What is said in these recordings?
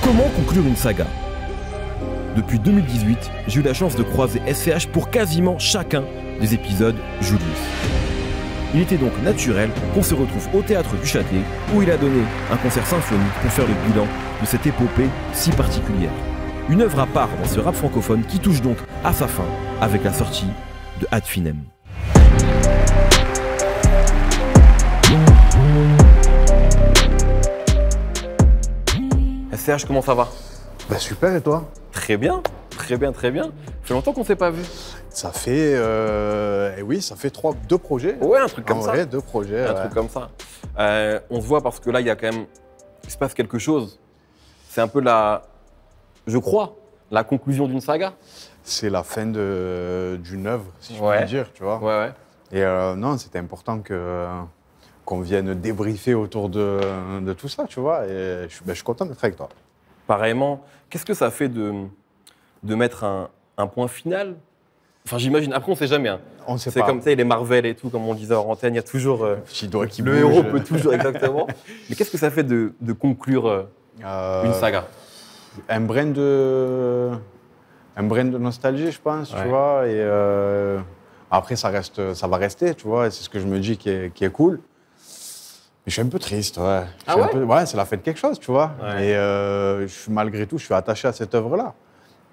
Comment conclure une saga? Depuis 2018, j'ai eu la chance de croiser SCH pour quasiment chacun des épisodes Julius. Il était donc naturel qu'on se retrouve au Théâtre du Châtelet, où il a donné un concert symphonique pour faire le bilan de cette épopée si particulière. Une œuvre à part dans ce rap francophone qui touche donc à sa fin avec la sortie de Ad Finem. SCH, comment ça va? Bah super, et toi? Très bien, très bien, très bien. Ça fait longtemps qu'on ne s'est pas vu. Ça fait, oui, ça fait deux projets. Ouais, un truc comme ça. Ouais, deux projets. Un truc comme ça. On se voit parce que là, il y a quand même, il se passe quelque chose. C'est un peu je crois, la conclusion d'une saga. C'est la fin d'une œuvre, si je Ouais. puis dire, tu vois. Ouais. Et non, c'était important qu'on vienne débriefer autour de tout ça, tu vois. Et je suis content d'être avec toi. Pareillement, qu'est-ce que ça fait de mettre un point final? Enfin, j'imagine, après, on ne sait jamais. Hein. On sait C'est pas. comme ça, les Marvel et tout, comme on disait en antenne, il y a toujours. Petit doigt qui le bouge. héros peut toujours, exactement. Mais qu'est-ce que ça fait de conclure une saga? Un brin de nostalgie, je pense, Ouais. tu vois. Et après, ça va rester, tu vois. Et c'est ce que je me dis qui est cool. Mais je suis un peu triste, ouais. Ah ouais? Ouais, c'est la fin de quelque chose, tu vois. Ouais. Et malgré tout, je suis attaché à cette œuvre-là.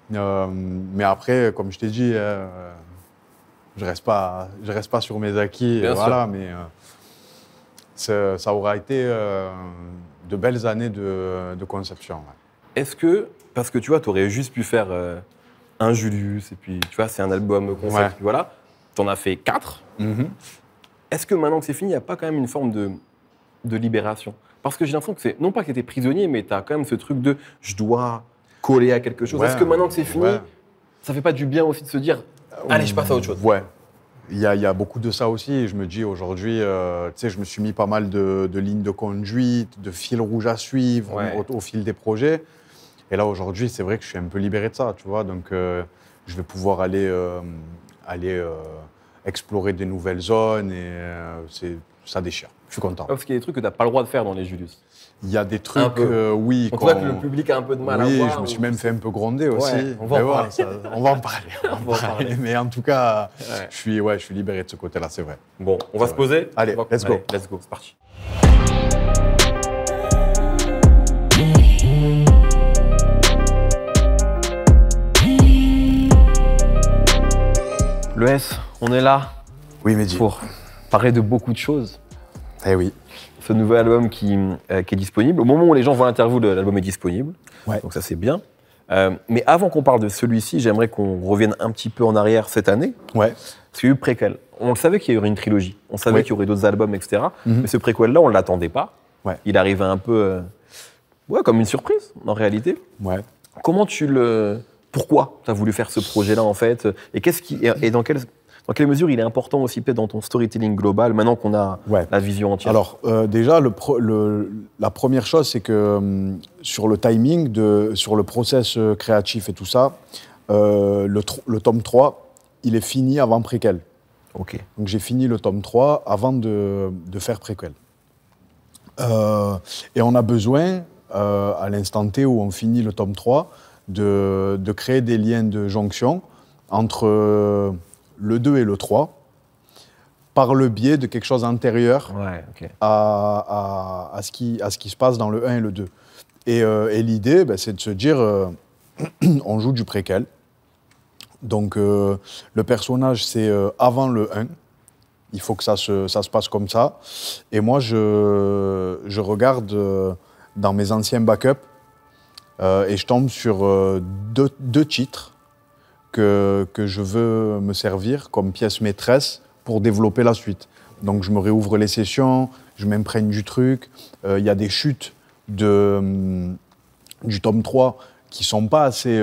Mais après, comme je t'ai dit, je reste pas sur mes acquis. Bien voilà, sûr. mais ça aura été de belles années de conception. Ouais. Est-ce que, parce que tu vois, tu aurais juste pu faire un Julius, et puis tu vois, c'est un album concept, Ouais. puis voilà, tu en as fait 4. Est-ce que maintenant que c'est fini, il n'y a pas quand même une forme de libération? Parce que j'ai l'impression que c'est, non pas que tu étais prisonnier, mais tu as quand même ce truc de je dois coller à quelque chose. Ouais, Est-ce que maintenant que c'est fini, ouais. ça fait pas du bien aussi de se dire allez, je passe à autre chose? Ouais. Il y a beaucoup de ça aussi. Et je me dis aujourd'hui, tu sais, je me suis mis pas mal de lignes de conduite, de fils rouges à suivre Ouais. au fil des projets. Et là, aujourd'hui, c'est vrai que je suis un peu libéré de ça, tu vois. Donc, je vais pouvoir aller explorer des nouvelles zones et ça déchire. Je suis content. Parce qu'il y a des trucs que tu n'as pas le droit de faire dans les Julius. Il y a des Un trucs, peu. oui. On voit que le public a un peu de mal à Oui, voir. je me suis ou- même fait un peu gronder aussi. Ouais, on va en Mais voilà, parler. on va en parler. On va en parler. Mais en tout cas, Ouais. je suis libéré de ce côté-là, c'est vrai. Bon, on va se poser. Allez, let's go. Let's go, c'est parti. Le S, on est là Oui, Mehdi. pour parler de beaucoup de choses. Eh oui. Ce nouvel album qui est disponible. Au moment où les gens voient l'interview, l'album est disponible. Ouais. Donc ça, c'est bien. Mais avant qu'on parle de celui-ci, j'aimerais qu'on revienne un petit peu en arrière cette année. Ouais. Parce qu'il y a eu préquel. On le savait qu'il y aurait une trilogie. On savait Oui. qu'il y aurait d'autres albums, etc. Mhm. Mais ce préquel-là, on ne l'attendait pas. Ouais. Il arrivait un peu comme une surprise, en réalité. Ouais. Comment pourquoi tu as voulu faire ce projet-là, en fait? Et dans quelle mesure il est important aussi, peut-être, dans ton storytelling global, maintenant qu'on a Ouais. la vision entière? Alors, déjà, la première chose, c'est que sur le timing, sur le process créatif et tout ça, le tome 3, il est fini avant préquel. Ok. Donc, j'ai fini le tome 3 avant de faire préquel. Et on a besoin, à l'instant T où on finit le tome 3, de créer des liens de jonction entre le 2 et le 3 par le biais de quelque chose antérieur Ouais, ok. à ce qui se passe dans le 1 et le 2. Et l'idée, c'est de se dire, on joue du préquel. Donc, le personnage, c'est avant le 1. Il faut que ça se passe comme ça. Et moi, je regarde dans mes anciens backups et je tombe sur deux titres que je veux me servir comme pièce maîtresse pour développer la suite. Donc, je me réouvre les sessions, je m'imprègne du truc. Il y a des chutes du tome 3 qui ne sont pas assez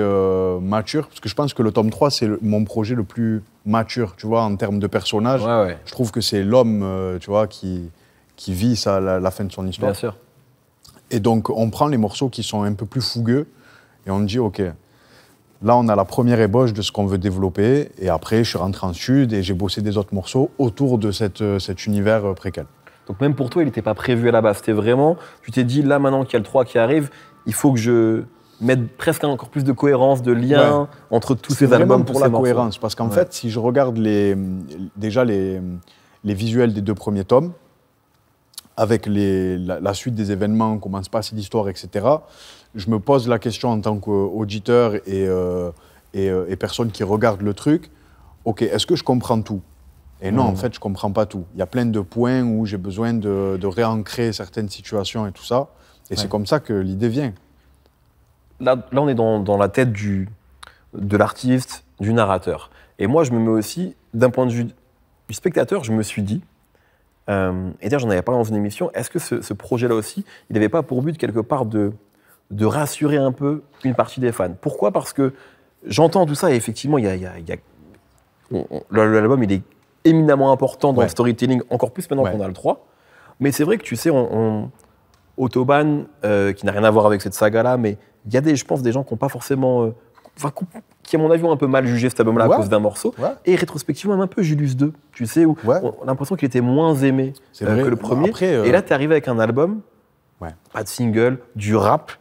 matures, parce que je pense que le tome 3, c'est mon projet le plus mature, tu vois, en termes de personnage. Ouais. Je trouve que c'est l'homme, tu vois, qui vit la fin de son histoire. Bien sûr. Et donc, on prend les morceaux qui sont un peu plus fougueux et on dit, OK, là, on a la première ébauche de ce qu'on veut développer. Et après, je suis rentré en sud et j'ai bossé des autres morceaux autour de cet univers préquel. Donc même pour toi, il n'était pas prévu à la base. C'était vraiment, tu t'es dit, là, maintenant qu'il y a le 3 qui arrive, il faut que je mettre presque encore plus de cohérence, de lien entre tous ces albums pour la cohérence. Parce qu'en fait, si je regarde déjà les visuels des 2 premiers tomes, avec la suite des événements, comment se passe l'histoire, etc., je me pose la question en tant qu'auditeur et personne qui regarde le truc, ok, est-ce que je comprends tout? Et non, en fait, je ne comprends pas tout. Il y a plein de points où j'ai besoin de réancrer certaines situations et tout ça. Et c'est comme ça que l'idée vient. Là, on est dans la tête de l'artiste, du narrateur. Et moi, je me mets aussi, d'un point de vue du spectateur, je me suis dit, et d'ailleurs, j'en avais parlé dans une émission, est-ce que ce projet-là aussi, il n'avait pas pour but, quelque part, de rassurer un peu une partie des fans? Pourquoi? Parce que j'entends tout ça, et effectivement, l'album, il est éminemment important dans le storytelling, encore plus maintenant qu'on a le 3. Mais c'est vrai que, tu sais, Autobahn, qui n'a rien à voir avec cette saga-là, mais il y a je pense, des gens qui n'ont pas forcément... qui, à mon avis, ont un peu mal jugé cet album-là à cause d'un morceau. Et rétrospectivement, même un peu Julius 2, tu sais, où on a l'impression qu'il était moins aimé que le premier. Après, et là, tu es arrivé avec un album, pas de single, du rap,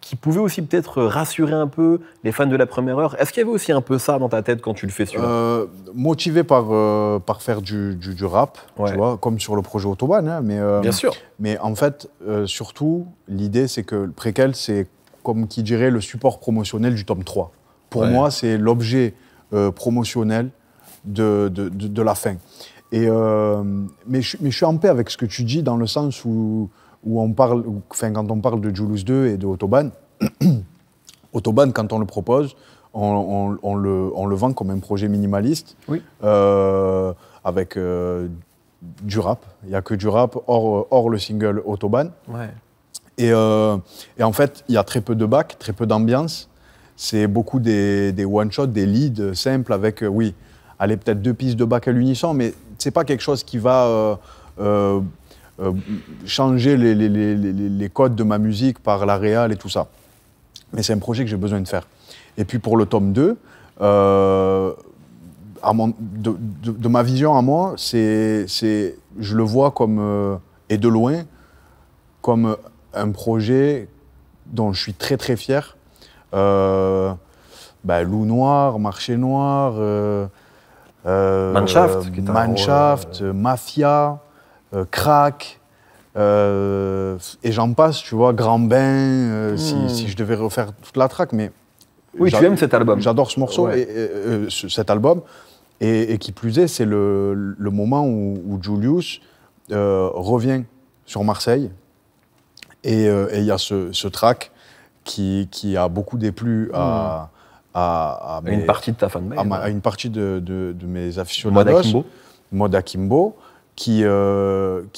qui pouvait aussi peut-être rassurer un peu les fans de la première heure. Est-ce qu'il y avait aussi un peu ça dans ta tête quand tu le fais motivé par faire du rap, tu vois, comme sur le projet Autobahn. Hein, bien sûr. Mais en fait, surtout, l'idée, c'est que le préquel, c'est, comme qui dirait, le support promotionnel du tome 3. Pour moi, c'est l'objet promotionnel de la fin. Mais je suis en paix avec ce que tu dis, dans le sens où on parle, quand on parle de Julius 2 et de Autobahn, Autobahn, quand on le propose, on le vend comme un projet minimaliste, avec du rap. Il n'y a que du rap, hors le single Autobahn. Et en fait, il y a très peu de bac, très peu d'ambiance. C'est beaucoup des one-shots, des leads simples avec, allez, peut-être 2 pistes de bac à l'unisson, mais ce n'est pas quelque chose qui va... changer les codes de ma musique par la réal et tout ça. Mais c'est un projet que j'ai besoin de faire. Et puis pour le tome 2, de ma vision à moi, je le vois comme, et de loin, comme un projet dont je suis très très fier. Loup Noir, Marché Noir, Mannschaft, Mafia, Crack, et j'en passe, tu vois, Grand Bain, si je devais refaire toute la track, mais... Oui, tu aimes cet album. J'adore ce morceau, cet album, et qui plus est, c'est le moment où Julius revient sur Marseille, et il y a ce track qui a beaucoup déplu à une partie de ta fanbase. À une partie de mes aficionados. Mode Akimbo. Qui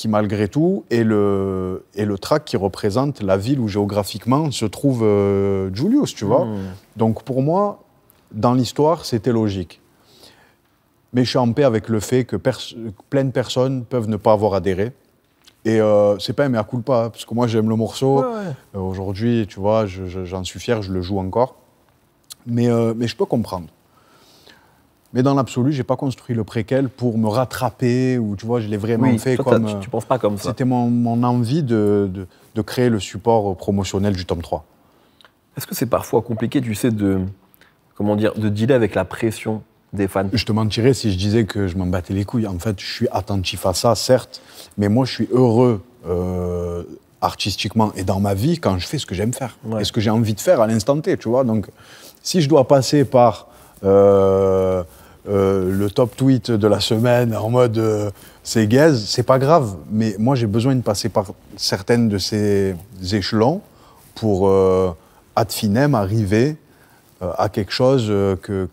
malgré tout est le track qui représente la ville où géographiquement se trouve Julius, tu vois. Donc pour moi, dans l'histoire, c'était logique. Mais je suis en paix avec le fait que plein de personnes peuvent ne pas avoir adhéré. Et c'est pas un mea culpa, hein, parce que moi j'aime le morceau. Aujourd'hui, tu vois, j'en suis fier, je le joue encore. Mais je peux comprendre. Mais dans l'absolu, je n'ai pas construit le préquel pour me rattraper, ou tu vois, je l'ai vraiment fait comme... Tu ne penses pas comme ça. C'était mon envie de créer le support promotionnel du tome 3. Est-ce que c'est parfois compliqué, tu sais, de dealer avec la pression des fans? Je te mentirais si je disais que je m'en battais les couilles. En fait, je suis attentif à ça, certes, mais moi, je suis heureux artistiquement et dans ma vie quand je fais ce que j'aime faire et ce que j'ai envie de faire à l'instant T, tu vois. Donc, si je dois passer par... le top tweet de la semaine en mode c'est gaze, c'est pas grave, mais moi j'ai besoin de passer par certaines de ces échelons pour ad finem arriver à quelque chose que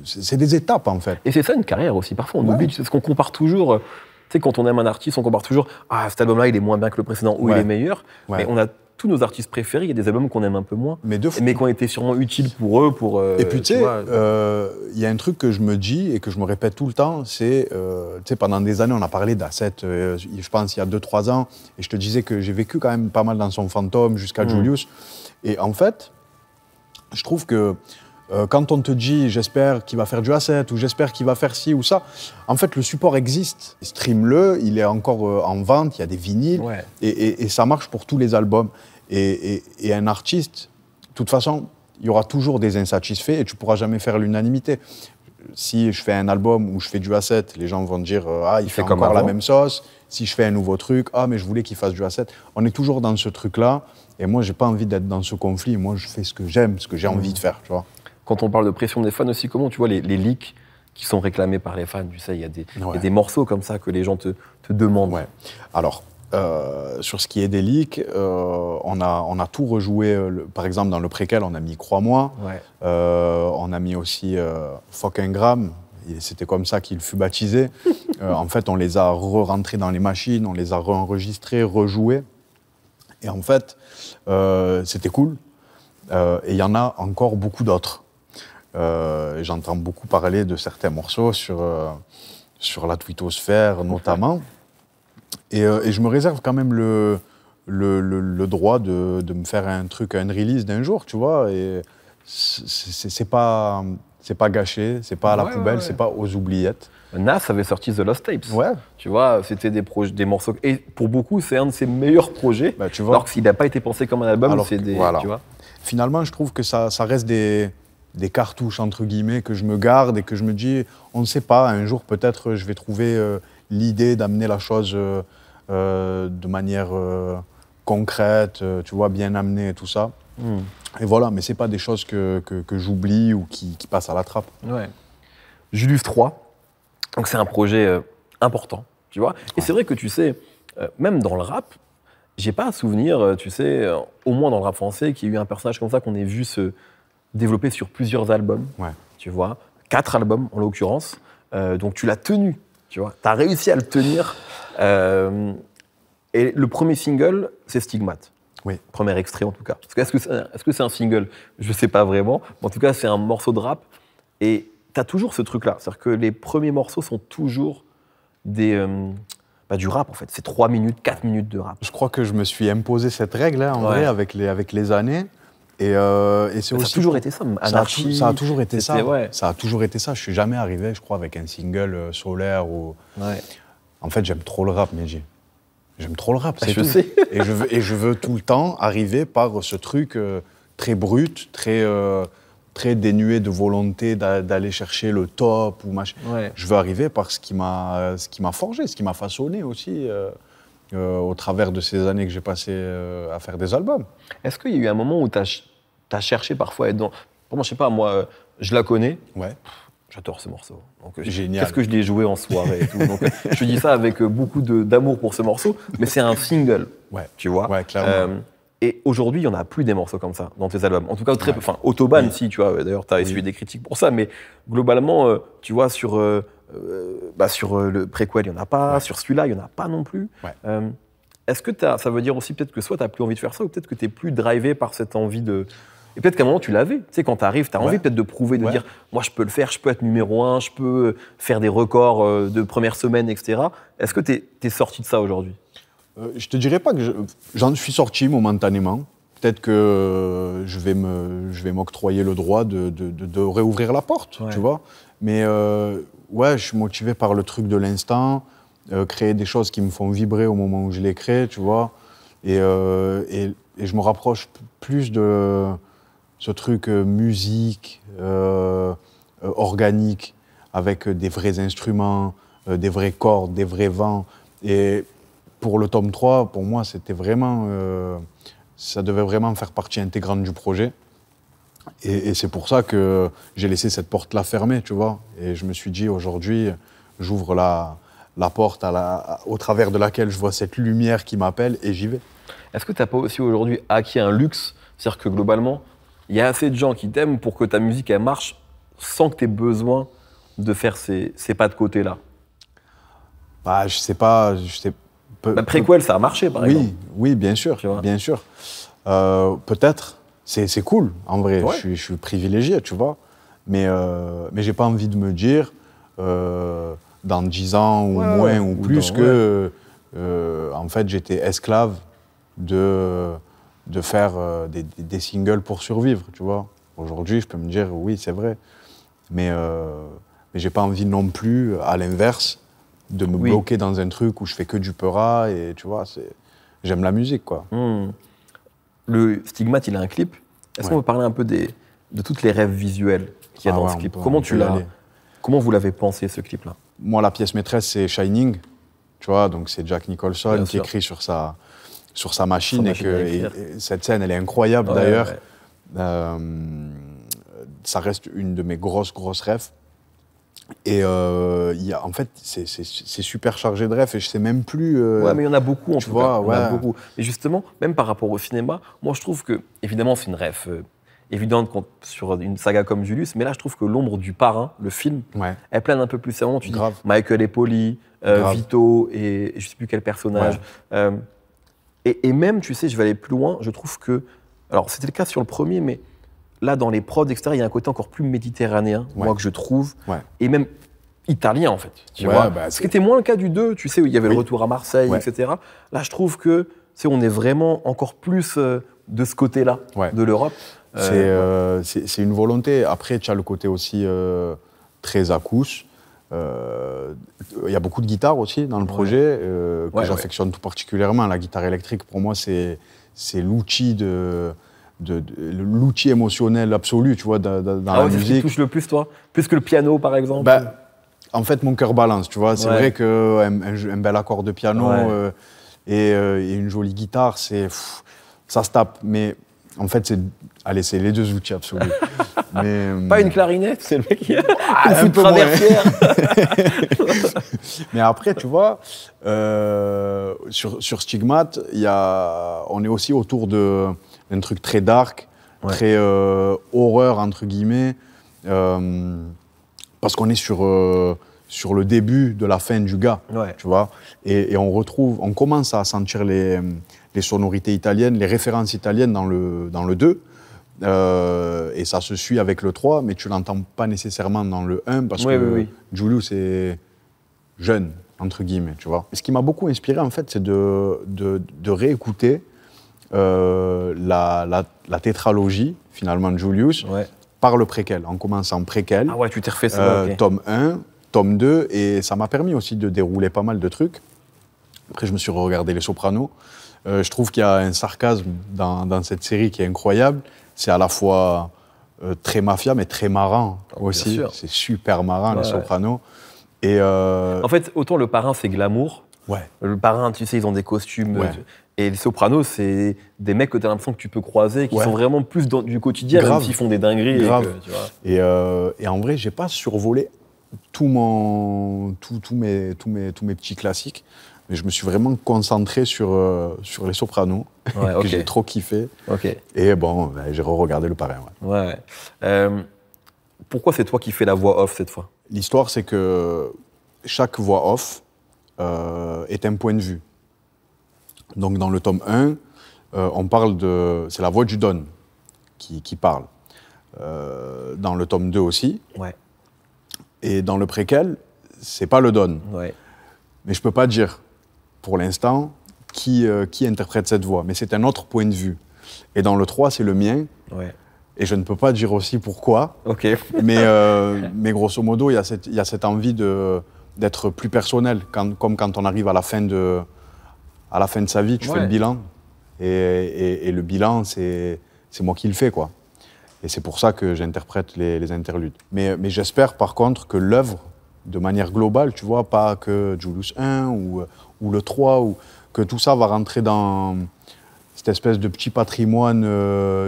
c'est des étapes en fait. Et c'est ça une carrière aussi, parfois on oublie, c'est ce qu'on compare toujours, tu sais, quand on aime un artiste, on compare toujours cet album-là il est moins bien que le précédent ou il est meilleur, mais on a tous nos artistes préférés, il y a des albums qu'on aime un peu moins, mais qui ont été sûrement utiles pour eux. Et puis tu sais, il y a un truc que je me dis et que je me répète tout le temps, c'est, tu sais, pendant des années, on a parlé d'Asset, je pense il y a 2-3 ans, et je te disais que j'ai vécu quand même pas mal dans son fantôme jusqu'à Julius. Et en fait, je trouve que quand on te dit j'espère qu'il va faire du Asset ou j'espère qu'il va faire ci ou ça, en fait le support existe. Stream-le, il est encore en vente, il y a des vinyles et ça marche pour tous les albums. Et un artiste, de toute façon, il y aura toujours des insatisfaits et tu ne pourras jamais faire l'unanimité. Si je fais un album où je fais du A7, les gens vont dire ah, il fait encore la même sauce. Si je fais un nouveau truc, ah, mais je voulais qu'il fasse du A7. On est toujours dans ce truc-là. Et moi, je n'ai pas envie d'être dans ce conflit. Moi, je fais ce que j'aime, ce que j'ai envie de faire. Tu vois. Quand on parle de pression des fans aussi, comment tu vois les leaks qui sont réclamés par les fans? Tu sais, il y a des morceaux comme ça que les gens te demandent. Ouais. Alors, sur ce qui est des leaks, on a tout rejoué. Par exemple, dans le préquel, on a mis Crois-moi. Ouais. On a mis aussi Fucking Gram. C'était comme ça qu'il fut baptisé. En fait, on les a re-rentrés dans les machines, on les a re-enregistrés, rejoués. Et en fait, c'était cool. Et il y en a encore beaucoup d'autres. J'entends beaucoup parler de certains morceaux sur la twittosphère notamment. Et je me réserve quand même le droit de me faire un truc, un release d'un jour, tu vois. Et c'est pas gâché, c'est pas à la poubelle, c'est pas aux oubliettes. Nas avait sorti The Lost Tapes. Ouais. Tu vois, c'était des morceaux. Et pour beaucoup, c'est un de ses meilleurs projets. Bah, tu vois, alors que s'il n'a pas été pensé comme un album, alors c'est des. Voilà. Tu vois. Finalement, je trouve que ça reste des cartouches, entre guillemets, que je me garde et que je me dis, on ne sait pas, un jour peut-être je vais trouver l'idée d'amener la chose de manière concrète, tu vois, bien amenée et tout ça. Et voilà, mais ce n'est pas des choses que j'oublie ou qui passent à la trappe. Ouais. Julius 3, donc c'est un projet important, tu vois. Et c'est vrai que tu sais, même dans le rap, j'ai pas à souvenir, tu sais, au moins dans le rap français, qu'il y ait eu un personnage comme ça qu'on ait vu se développer sur plusieurs albums, tu vois. 4 albums en l'occurrence. Donc tu l'as tenu, tu vois. Tu as réussi à le tenir. Et le premier single, c'est Stigmate. Oui. Premier extrait en tout cas. Est-ce que c'est un single? Je ne sais pas vraiment. Mais en tout cas, c'est un morceau de rap. Et tu as toujours ce truc-là. C'est-à-dire que les premiers morceaux sont toujours du rap en fait. C'est 3 minutes, 4 minutes de rap. Je crois que je me suis imposé cette règle en vrai avec les années. Et c'est aussi. Ça a toujours été ça. Anarchie, ça a toujours été ça. Ouais. Ça a toujours été ça. Je ne suis jamais arrivé, je crois, avec un single solaire ou. Ouais. En fait, j'aime trop le rap, Medji. J'aime trop le rap, c'est tout. Sais. Et je veux tout le temps arriver par ce truc très brut, très dénué de volonté d'aller chercher le top ou machin. Ouais. Je veux arriver par ce qui m'a forgé, ce qui m'a façonné aussi au travers de ces années que j'ai passées à faire des albums. Est-ce qu'il y a eu un moment où tu as cherché parfois à être dans... Pour moi, je sais pas, moi, je la connais. Ouais. J'adore ce morceau. Génial. Qu'est-ce que je l'ai joué en soirée et tout. Donc, je dis ça avec beaucoup d'amour pour ce morceau, mais c'est un single, tu vois. Ouais, clairement. Et aujourd'hui, il n'y en a plus des morceaux comme ça dans tes albums. En tout cas, très peu. Enfin, Autobahn, si, tu vois. D'ailleurs, tu as essuyé des critiques pour ça. Mais globalement, tu vois, sur le préquel, il n'y en a pas. Ouais. Sur celui-là, il n'y en a pas non plus. Ouais. Est-ce que ça veut dire aussi peut-être que soit tu n'as plus envie de faire ça, ou peut-être que tu n'es plus drivé par cette envie de... Et peut-être qu'à un moment, tu l'avais. Tu sais, quand tu arrives, tu as envie peut-être de prouver, de dire « Moi, je peux le faire, je peux être numéro 1, je peux faire des records de première semaine, etc. » Est-ce que tu es sorti de ça aujourd'hui? Je te dirais pas que j'en suis sorti momentanément. Peut-être que je vais m'octroyer le droit de réouvrir la porte, tu vois. Mais je suis motivé par le truc de l'instant, créer des choses qui me font vibrer au moment où je les crée, tu vois. Et je me rapproche plus de ce truc musique, organique, avec des vrais instruments, des vraies cordes, des vrais vents. Et pour le tome 3, pour moi, c'était vraiment... ça devait vraiment faire partie intégrante du projet. Et c'est pour ça que j'ai laissé cette porte-là fermée, tu vois. Et je me suis dit, aujourd'hui, j'ouvre la porte au travers de laquelle je vois cette lumière qui m'appelle et j'y vais. Est-ce que tu n'as pas aussi aujourd'hui acquis un luxe? C'est-à-dire que globalement, il y a assez de gens qui t'aiment pour que ta musique elle marche sans que tu aies besoin de faire ces pas de côté-là. Bah, je sais pas. Préquel, ça a marché, par exemple. Oui, bien sûr. Bien sûr. Peut-être. C'est cool, en vrai. Ouais. Je suis privilégié, tu vois. Mais j'ai pas envie de me dire, dans 10 ans ou moins ou plus, en fait, j'étais esclave de faire des singles pour survivre, tu vois. Aujourd'hui, je peux me dire, oui, c'est vrai. Mais j'ai pas envie non plus, à l'inverse, de me bloquer dans un truc où je fais que du peura et, tu vois, j'aime la musique, quoi. Le Stigmate, il a un clip. Est-ce qu'on peut parler un peu de toutes les rêves visuels qu'il y a dans ce clip? Comment vous l'avez pensé, ce clip-là? Moi, la pièce maîtresse, c'est Shining. Tu vois, donc c'est Jack Nicholson Bien qui sûr. écrit sur sa machine. machine à écrire. Et cette scène, elle est incroyable d'ailleurs. Ça reste une de mes grosses rêves. Et en fait, c'est super chargé de rêves et je sais même plus. Ouais, mais il y en a beaucoup en tu tout vois, cas. Il y en a ouais. beaucoup. Et justement, même par rapport au cinéma, moi je trouve que, évidemment, c'est une rêve évidente sur une saga comme Julius, mais là je trouve que l'ombre du parrain, le film, Ouais. elle plane un peu plus. C'est vraiment, tu dis Grave. Michael et Polly, Grave. Vito et je sais plus quel personnage. Et même, tu sais, je vais aller plus loin, je trouve que. Alors, c'était le cas sur le premier, mais là, dans les prods, etc., il y a un côté encore plus méditerranéen, moi, que je trouve, et même italien, en fait. Tu vois, ce qui était moins le cas du 2, tu sais, où il y avait le retour à Marseille, etc. Là, je trouve que, tu sais, on est vraiment encore plus de ce côté-là de l'Europe. C'est une volonté. Après, tu as le côté aussi très accouche. Il y a beaucoup de guitare aussi dans le projet, que j'affectionne tout particulièrement. La guitare électrique, pour moi, c'est l'outil l'outil émotionnel absolu, tu vois, dans la musique. C'est ce qui touche le plus, toi? Plus que le piano, par exemple? En fait, mon cœur balance, tu vois. C'est vrai qu'un bel accord de piano et une jolie guitare, ça se tape. Mais en fait, c'est les deux outils absolus. Mais, pas une clarinette, c'est le mec qui a un peu traversière. Mais après, tu vois, sur Stigmate, on est aussi autour d'un truc très dark, très horreur, entre guillemets, parce qu'on est sur le début de la fin du gars, tu vois. Et on commence à sentir les sonorités italiennes, les références italiennes dans le 2. Et ça se suit avec le 3, mais tu ne l'entends pas nécessairement dans le 1 parce que Julius est jeune, entre guillemets, tu vois. Ce qui m'a beaucoup inspiré, en fait, c'est de réécouter la tétralogie, finalement, de Julius, par le préquel, en commençant préquel. Ah ouais, tu t'es refait ça, tome 1, tome 2, et ça m'a permis aussi de dérouler pas mal de trucs. Après, je me suis regardé Les Sopranos. Je trouve qu'il y a un sarcasme dans cette série qui est incroyable. C'est à la fois très mafia, mais très marrant aussi. C'est super marrant, Les Sopranos. Et en fait, autant le parrain, c'est glamour. Le parrain, tu sais, ils ont des costumes. Et les Sopranos, c'est des mecs que tu as l'impression que tu peux croiser, qui sont vraiment plus du quotidien, même s'ils font des dingueries. Tu vois. Et en vrai, j'ai pas survolé tous mes petits classiques. Mais je me suis vraiment concentré sur Les Sopranos, que j'ai trop kiffé. Et bon, j'ai re-regardé le parrain. Pourquoi c'est toi qui fais la voix off cette fois? L'histoire, c'est que chaque voix off est un point de vue. Donc dans le tome 1, on parle c'est la voix du Don qui parle. Dans le tome 2 aussi. Et dans le préquel, c'est pas le Don. Mais je peux pas dire, pour l'instant, qui interprète cette voix. Mais c'est un autre point de vue. Et dans le 3, c'est le mien. Et je ne peux pas dire aussi pourquoi. Mais grosso modo, il y a cette envie d'être plus personnel. Comme quand on arrive à la fin de sa vie, tu fais le bilan. Et le bilan, c'est moi qui le fais, quoi. Et c'est pour ça que j'interprète les interludes. Mais j'espère, par contre, que l'œuvre, de manière globale, tu vois, pas que Julius 1 ou le 3, ou que tout ça va rentrer dans cette espèce de petit patrimoine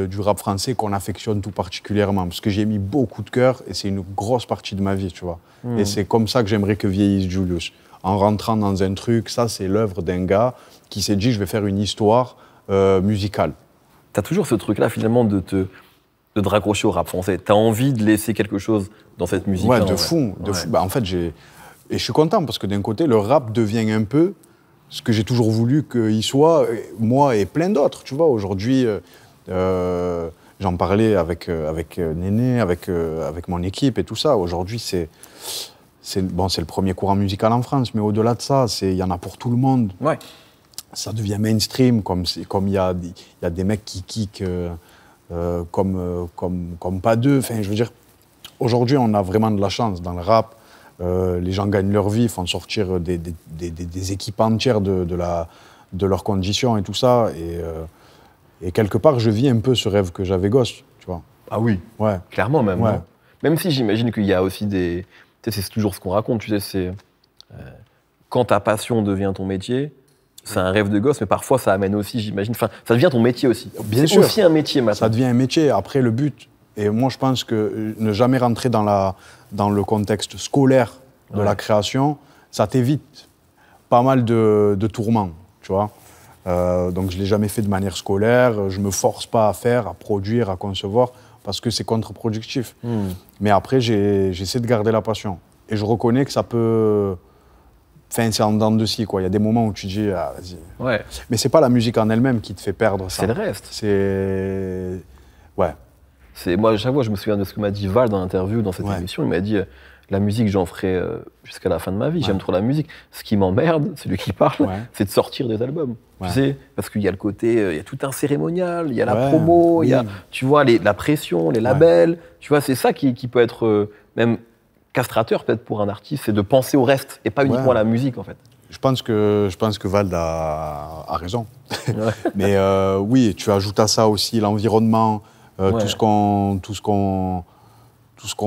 du rap français qu'on affectionne tout particulièrement. Parce que j'ai mis beaucoup de cœur et c'est une grosse partie de ma vie, tu vois. Et c'est comme ça que j'aimerais que vieillisse Julius. En rentrant dans un truc, ça c'est l'œuvre d'un gars qui s'est dit je vais faire une histoire musicale. T'as toujours ce truc-là finalement de te raccrocher au rap français. T'as envie de laisser quelque chose dans cette musique-là. De fou. Bah, en fait, et je suis content parce que d'un côté, le rap devient un peu ce que j'ai toujours voulu qu'il soit, moi et plein d'autres. Tu vois, aujourd'hui, j'en parlais avec Néné, avec mon équipe et tout ça. Aujourd'hui, c'est le premier courant musical en France, mais au-delà de ça, il y en a pour tout le monde. Ça devient mainstream, comme il y a des mecs qui kickent comme pas deux. Enfin, je veux dire, aujourd'hui, on a vraiment de la chance dans le rap. Les gens gagnent leur vie, font sortir des équipes entières de leurs conditions et tout ça. Et quelque part, je vis un peu ce rêve que j'avais gosse, tu vois. Ah oui, Ouais. clairement même. Ouais. Non, même si j'imagine qu'il y a aussi des... Tu sais, c'est toujours ce qu'on raconte, tu sais, c'est... quand ta passion devient ton métier, c'est un rêve de gosse, mais parfois ça amène aussi, j'imagine... Enfin, ça devient ton métier aussi. Bien C'est sûr. aussi un métier maintenant. Ça devient un métier. Après, le but, et moi je pense que ne jamais rentrer dans le contexte scolaire de la création, ça t'évite pas mal de tourments, tu vois. Donc je ne l'ai jamais fait de manière scolaire, je ne me force pas à faire, à produire, à concevoir, parce que c'est contre-productif. Mais après, j'essaie de garder la passion. Et je reconnais que ça peut... Enfin, c'est en dents de scie, quoi. Il y a des moments où tu dis, ah, vas-y. Ouais. Mais c'est pas la musique en elle-même qui te fait perdre ça. C'est le reste. C'est... Ouais. Moi, chaque fois, je me souviens de ce que m'a dit Val dans l'interview, dans cette émission. Il m'a dit, la musique, j'en ferai jusqu'à la fin de ma vie. J'aime trop la musique. Ce qui m'emmerde, c'est lui qui parle, c'est de sortir des albums. Tu sais, parce qu'il y a le côté, il y a tout un cérémonial, il y a la promo, il y a, tu vois, la pression, les labels. Tu vois, c'est ça qui peut être même castrateur peut-être pour un artiste, c'est de penser au reste et pas uniquement à la musique en fait. Je pense que Vald a raison. Mais oui, tu ajoutes à ça aussi l'environnement, tout ce qu'on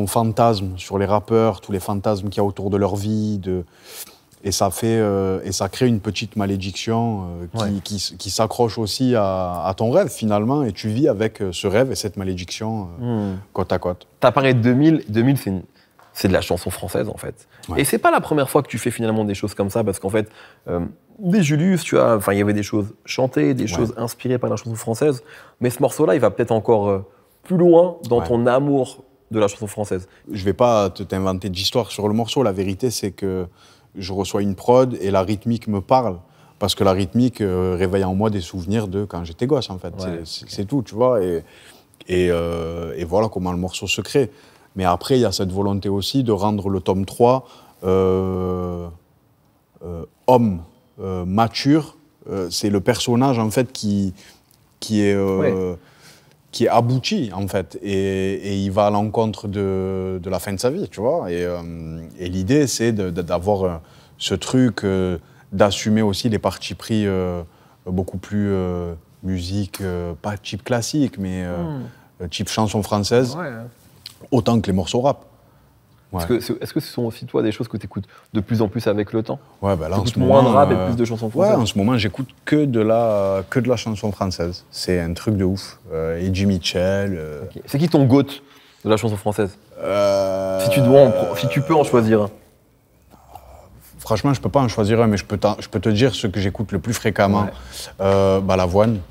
fantasme sur les rappeurs, tous les fantasmes qu'il y a autour de leur vie, et ça crée une petite malédiction qui s'accroche aussi à ton rêve finalement, et tu vis avec ce rêve et cette malédiction côte à côte. T'as parlé de 2000, c'est de la chanson française en fait. Et c'est pas la première fois que tu fais finalement des choses comme ça, parce qu'en fait, des Julius, tu vois, enfin il y avait des choses chantées, des choses inspirées par la chanson française, mais ce morceau-là, il va peut-être encore plus loin dans ton amour de la chanson française. Je vais pas t'inventer d'histoire sur le morceau, la vérité c'est que je reçois une prod et la rythmique me parle, parce que la rythmique réveille en moi des souvenirs de quand j'étais gosse en fait, c'est tout, tu vois, et voilà comment le morceau se crée. Mais après, il y a cette volonté aussi de rendre le tome 3 homme, mature. C'est le personnage, en fait, qui est abouti, en fait. Et il va à l'encontre de la fin de sa vie, tu vois. Et l'idée, c'est d'avoir ce truc, d'assumer aussi les partis pris beaucoup plus musique, pas type classique, mais type chanson française. Autant que les morceaux rap. Est-ce que ce sont aussi, toi, des choses que tu écoutes de plus en plus avec le temps? Ouais, bah là, en ce moins moment, de rap et plus de chansons françaises? Ouais, en ce moment, j'écoute que de la chanson française. C'est un truc de ouf. Eddie Mitchell. C'est qui ton goat de la chanson française? Si tu peux en choisir un. Franchement, je peux pas en choisir un, mais je peux te dire ce que j'écoute le plus fréquemment. Balavoine.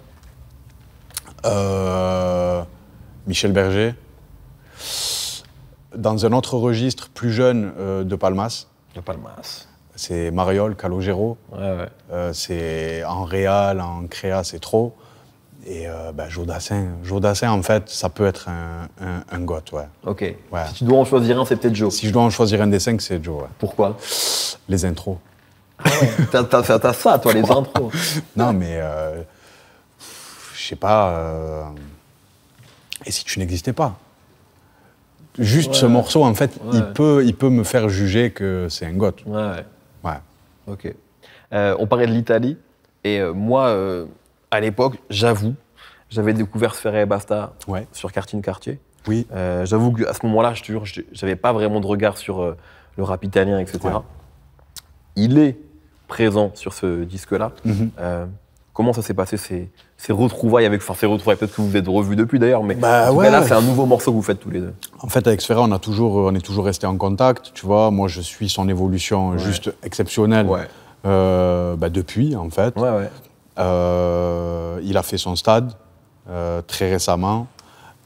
Michel Berger. Dans un autre registre plus jeune, De Palmas. De Palmas. C'est Mariol, Calogero. C'est en réal, en créa, c'est trop. Et Jodassin. Jodassin, en fait, ça peut être un goth, Ok. Ouais. Si tu dois en choisir un, c'est peut-être Joe. Si je dois en choisir un des 5, c'est Joe, Pourquoi? Les intros. T'as ça, toi, les intros. Non, mais... je sais pas... Et si tu n'existais pas? Juste ce morceau, en fait, il peut me faire juger que c'est un goth. Ouais. Ok. On parlait de l'Italie, et moi, à l'époque, j'avoue, j'avais découvert Sfera Ebbasta sur Quartier Quartier. Oui. J'avoue qu'à ce moment-là, je n'avais pas vraiment de regard sur le rap italien, etc. Il est présent sur ce disque-là. Comment ça s'est passé, ces retrouvailles avec... Enfin, ces retrouvailles, peut-être que vous vous êtes revus depuis d'ailleurs, mais là, c'est un nouveau morceau que vous faites tous les deux. En fait, avec Sfera, on est toujours resté en contact, tu vois. Moi, je suis son évolution juste exceptionnelle depuis, en fait. Il a fait son stade très récemment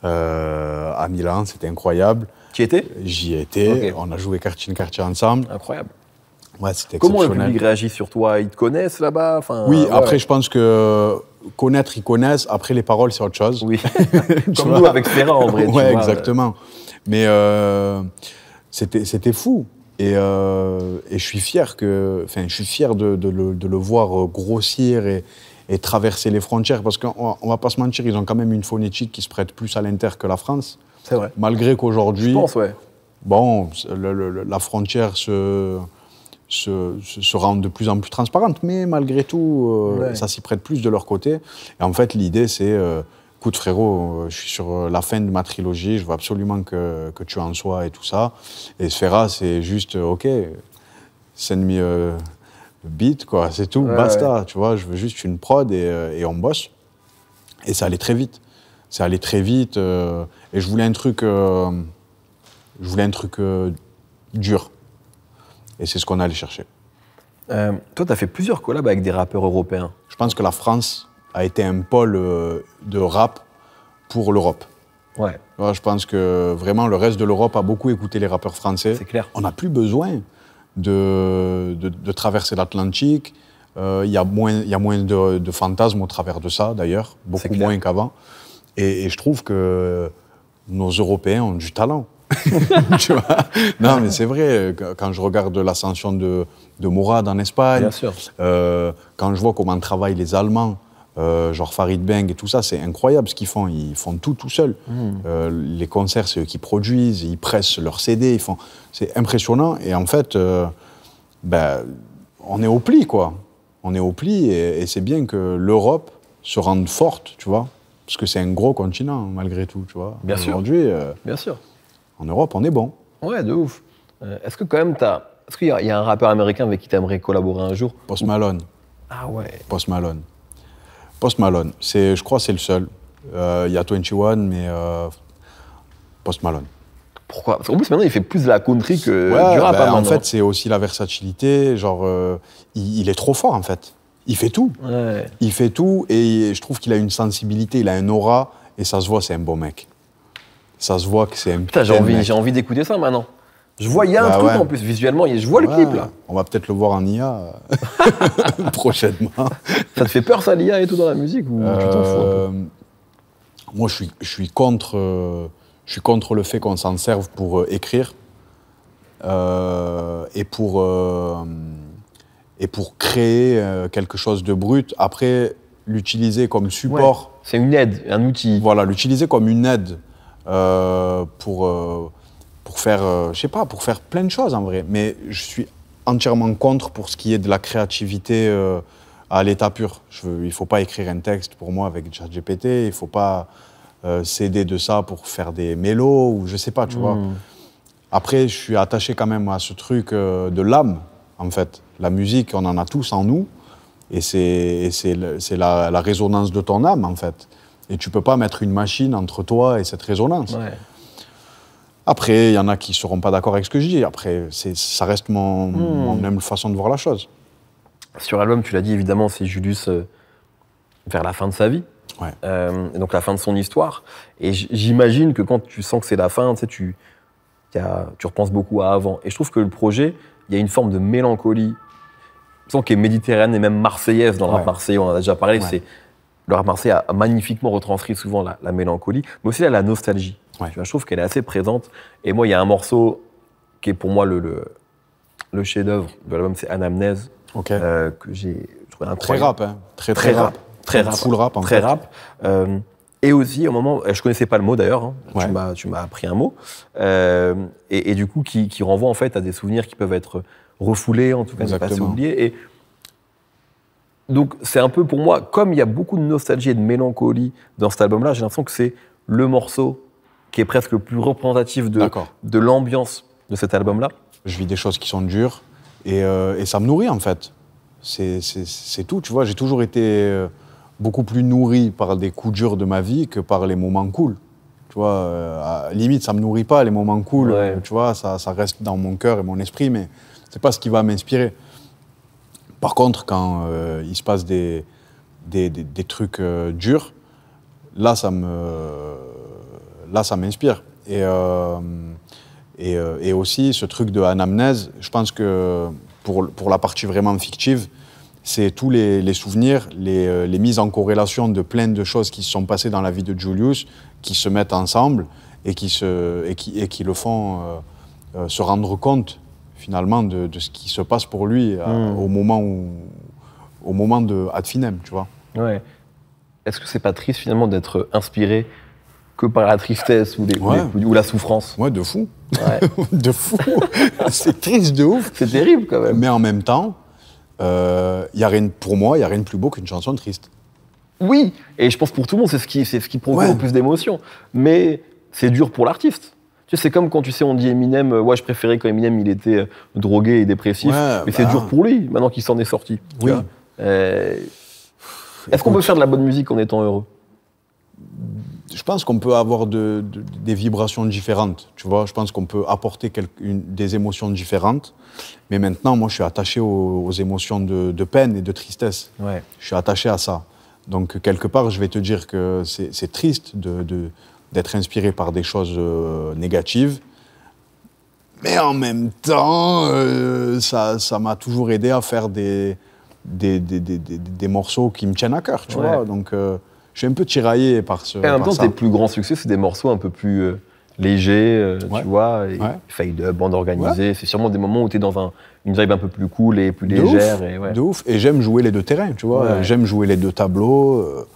à Milan, c'était incroyable. Tu y étais? J'y étais, on a joué Quartier ensemble. Incroyable. Ouais, c'était exceptionnel. Comment le public réagit sur toi? Ils te connaissent là-bas? Après, je pense que connaître, ils connaissent. Après, les paroles, c'est autre chose. Oui, comme nous avec Ferra, en vrai. Ouais, exactement. Mais c'était fou. Et je suis fier de le voir grossir et traverser les frontières. Parce qu'on ne va pas se mentir, ils ont quand même une phonétique qui se prête plus à l'inter que la France. C'est vrai. Malgré qu'aujourd'hui... Je pense, Bon, la frontière se rendent de plus en plus transparentes, mais malgré tout, ça s'y prête plus de leur côté. Et en fait, l'idée, c'est, écoute frérot, je suis sur la fin de ma trilogie, je veux absolument que tu en sois et tout ça. Et Sfera, c'est juste, ok, send me beat, quoi, c'est tout, basta, tu vois, je veux juste une prod et on bosse. Et ça allait très vite. Ça allait très vite, et je voulais un truc dur. Et c'est ce qu'on allait chercher. Toi, tu as fait plusieurs collabs avec des rappeurs européens. Je pense que la France a été un pôle de rap pour l'Europe. Ouais. Je pense que vraiment le reste de l'Europe a beaucoup écouté les rappeurs français. C'est clair. On n'a plus besoin de traverser l'Atlantique. Il y a moins de fantasmes au travers de ça, d'ailleurs, beaucoup moins qu'avant. Et je trouve que nos Européens ont du talent. Tu vois, non, mais c'est vrai, quand je regarde l'ascension de Mourad en Espagne, bien sûr. Quand je vois comment travaillent les Allemands, genre Farid Bang et tout ça, c'est incroyable ce qu'ils font. Ils font tout seuls. Les concerts, c'est eux qui produisent, ils pressent leurs CD, c'est impressionnant. Et en fait, on est au pli, quoi. On est au pli et c'est bien que l'Europe se rende forte, tu vois, parce que c'est un gros continent, malgré tout, tu vois. Bien sûr. Aujourd'hui, bien sûr. En Europe, on est bon. Ouais, de ouf. Est-ce que quand même est-ce qu'il y a un rappeur américain avec qui tu aimerais collaborer un jour? Post Malone. Ah ouais. Post Malone. Post Malone. Je crois que c'est le seul. Il y a 21, mais Post Malone. Pourquoi? Parce qu'en plus, maintenant, il fait plus de la country que du rap. En fait, c'est aussi la versatilité. Genre, il est trop fort, en fait. Il fait tout. Ouais. Il fait tout et je trouve qu'il a une sensibilité, il a un aura et ça se voit, c'est un beau mec. Ça se voit que c'est un putain, j'ai envie d'écouter ça maintenant. Je vois, il y a un truc en plus, visuellement, je vois le clip là. On va peut-être le voir en IA prochainement. Ça te fait peur ça, l'IA et tout dans la musique ou tu t'en fous un peu? Moi, je suis contre le fait qu'on s'en serve pour écrire et pour créer quelque chose de brut. Après, l'utiliser comme support. Ouais, c'est une aide, un outil. Voilà, l'utiliser comme une aide. Pour faire, je sais pas, pour faire plein de choses en vrai. Mais je suis entièrement contre pour ce qui est de la créativité à l'état pur. Il ne faut pas écrire un texte pour moi avec ChatGPT, il ne faut pas s'aider de ça pour faire des mélos ou je sais pas, tu vois. Après, je suis attaché quand même à ce truc de l'âme, en fait. La musique, on en a tous en nous et c'est la résonance de ton âme, en fait. Et tu ne peux pas mettre une machine entre toi et cette résonance. Ouais. Après, il y en a qui ne seront pas d'accord avec ce que je dis. Après, ça reste mon humble façon de voir la chose. Sur l'album, tu l'as dit, évidemment, c'est Julius vers la fin de sa vie. Ouais. Et donc la fin de son histoire. Et j'imagine que quand tu sens que c'est la fin, tu repenses beaucoup à avant. Et je trouve que le projet, il y a une forme de mélancolie, qui est méditerranéenne et même marseillaise dans le rap marseillais. On en a déjà parlé, le rap marseillais a magnifiquement retranscrit souvent la mélancolie, mais aussi la nostalgie. Ouais. Tu vois, je trouve qu'elle est assez présente. Et moi, il y a un morceau qui est pour moi le chef-d'œuvre de l'album, c'est Anamnèse, que j'ai trouvé incroyable. Très rap, hein. Très rap. Très rap. Full rap, en très fait. Rap. Et aussi, au moment, je connaissais pas le mot d'ailleurs, hein, tu m'as appris un mot, et du coup, qui renvoie en fait à des souvenirs qui peuvent être refoulés, en tout cas, ne pas s'oublier. Et donc, c'est un peu pour moi, comme il y a beaucoup de nostalgie et de mélancolie dans cet album-là, j'ai l'impression que c'est le morceau qui est presque le plus représentatif de l'ambiance de cet album-là. Je vis des choses qui sont dures et ça me nourrit en fait. C'est tout, tu vois. J'ai toujours été beaucoup plus nourri par des coups durs de ma vie que par les moments cool. Tu vois, limite, ça me nourrit pas les moments cool. Tu vois, ça reste dans mon cœur et mon esprit, mais c'est pas ce qui va m'inspirer. Par contre, quand il se passe des trucs durs, là, ça m'inspire. Et aussi, ce truc de anamnèse, je pense que pour la partie vraiment fictive, c'est tous les souvenirs, les mises en corrélation de plein de choses qui se sont passées dans la vie de Julius, qui se mettent ensemble et qui le font se rendre compte, finalement, de ce qui se passe pour lui au moment de Ad Finem, tu vois. Ouais. Est-ce que c'est pas triste, finalement, d'être inspiré que par la tristesse ou la souffrance. Ouais, de fou. Ouais. De fou. C'est triste de ouf. C'est terrible quand même. Mais en même temps, pour moi, il n'y a rien de plus beau qu'une chanson triste. Oui, et je pense pour tout le monde, c'est ce qui provoque le plus d'émotions. Mais c'est dur pour l'artiste. Tu sais, c'est comme quand on dit Eminem, je préférais quand Eminem il était drogué et dépressif, mais c'est dur pour lui, maintenant qu'il s'en est sorti. Oui. Est-ce qu'on peut faire de la bonne musique en étant heureux? Je pense qu'on peut avoir des vibrations différentes, tu vois. Je pense qu'on peut apporter des émotions différentes. Mais maintenant, moi, je suis attaché aux émotions de peine et de tristesse. Ouais. Je suis attaché à ça. Donc, quelque part, je vais te dire que c'est triste d'être inspiré par des choses négatives. Mais en même temps, ça m'a toujours aidé à faire des morceaux qui me tiennent à cœur, tu vois. Donc, je suis un peu tiraillé par ce. Et en même temps, tes plus grands succès, c'est des morceaux un peu plus légers, tu vois, et fade-up, bande organisée. C'est sûrement des moments où tu es dans une vibe un peu plus cool et plus légère. De ouf. Et j'aime jouer les deux terrains, tu vois. J'aime jouer les deux tableaux.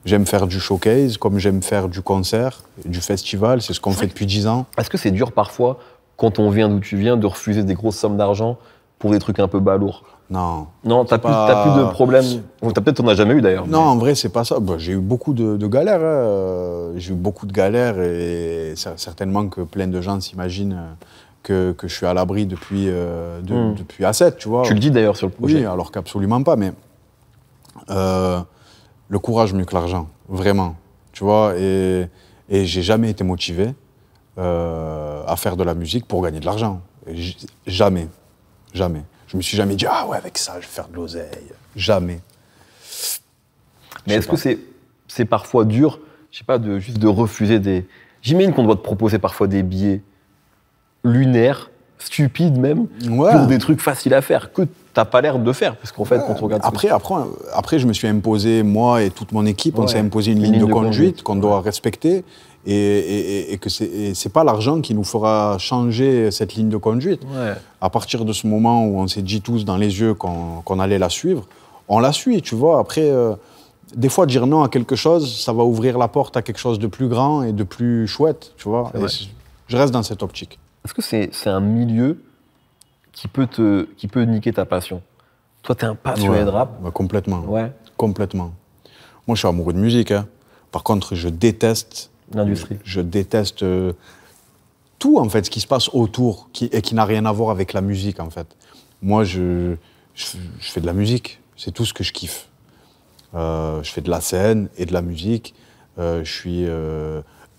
J'aime faire du showcase, comme j'aime faire du concert, du festival. C'est ce qu'on fait depuis 10 ans. Est-ce que c'est dur parfois, quand on vient d'où tu viens, de refuser des grosses sommes d'argent pour des trucs un peu balourds? Non. Non, t'as plus de problèmes. Peut-être t'en as jamais eu d'ailleurs. Non, en vrai, c'est pas ça. J'ai eu beaucoup de galères. J'ai eu beaucoup de galères et certainement que plein de gens s'imaginent que je suis à l'abri depuis A7, tu vois. Tu le dis d'ailleurs sur le projet. Oui, alors qu'absolument pas, mais le courage mieux que l'argent, vraiment. Tu vois, et j'ai jamais été motivé à faire de la musique pour gagner de l'argent. Jamais. Jamais. Je me suis jamais dit, avec ça, je vais faire de l'oseille. Jamais. Mais est-ce que c'est parfois dur, je sais pas, juste de refuser des... J'imagine qu'on doit te proposer parfois des billets lunaires, stupides même, pour des trucs faciles à faire, que t'as pas l'air de faire, parce qu'en fait, quand on regarde... Après, je me suis imposé, moi et toute mon équipe, on s'est imposé une ligne de conduite qu'on doit respecter. Et que c'est pas l'argent qui nous fera changer cette ligne de conduite. À partir de ce moment où on s'est dit tous dans les yeux qu'on allait la suivre, on la suit, tu vois. Après, des fois, dire non à quelque chose, ça va ouvrir la porte à quelque chose de plus grand et de plus chouette, tu vois. Je reste dans cette optique. Est-ce que c'est un milieu qui peut niquer ta passion? Toi, t'es un passionné de rap? Complètement. Complètement. Moi, je suis amoureux de musique. Par contre, je déteste... l'industrie. Je déteste tout, en fait, ce qui se passe autour et qui n'a rien à voir avec la musique, en fait. Moi, je fais de la musique. C'est tout ce que je kiffe. Je fais de la scène et de la musique. Je suis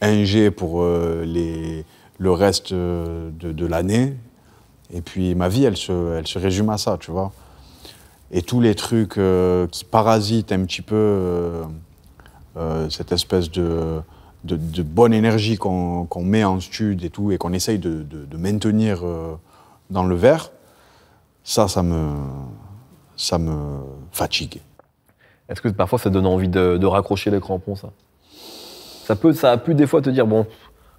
ingé pour le reste de l'année. Et puis, ma vie, elle se résume à ça, tu vois. Et tous les trucs qui parasitent un petit peu cette espèce de bonne énergie qu'on met en stud et tout, et qu'on essaye de maintenir dans le verre, ça me fatigue. Est-ce que parfois ça donne envie de raccrocher les crampons, ça a pu des fois te dire, bon,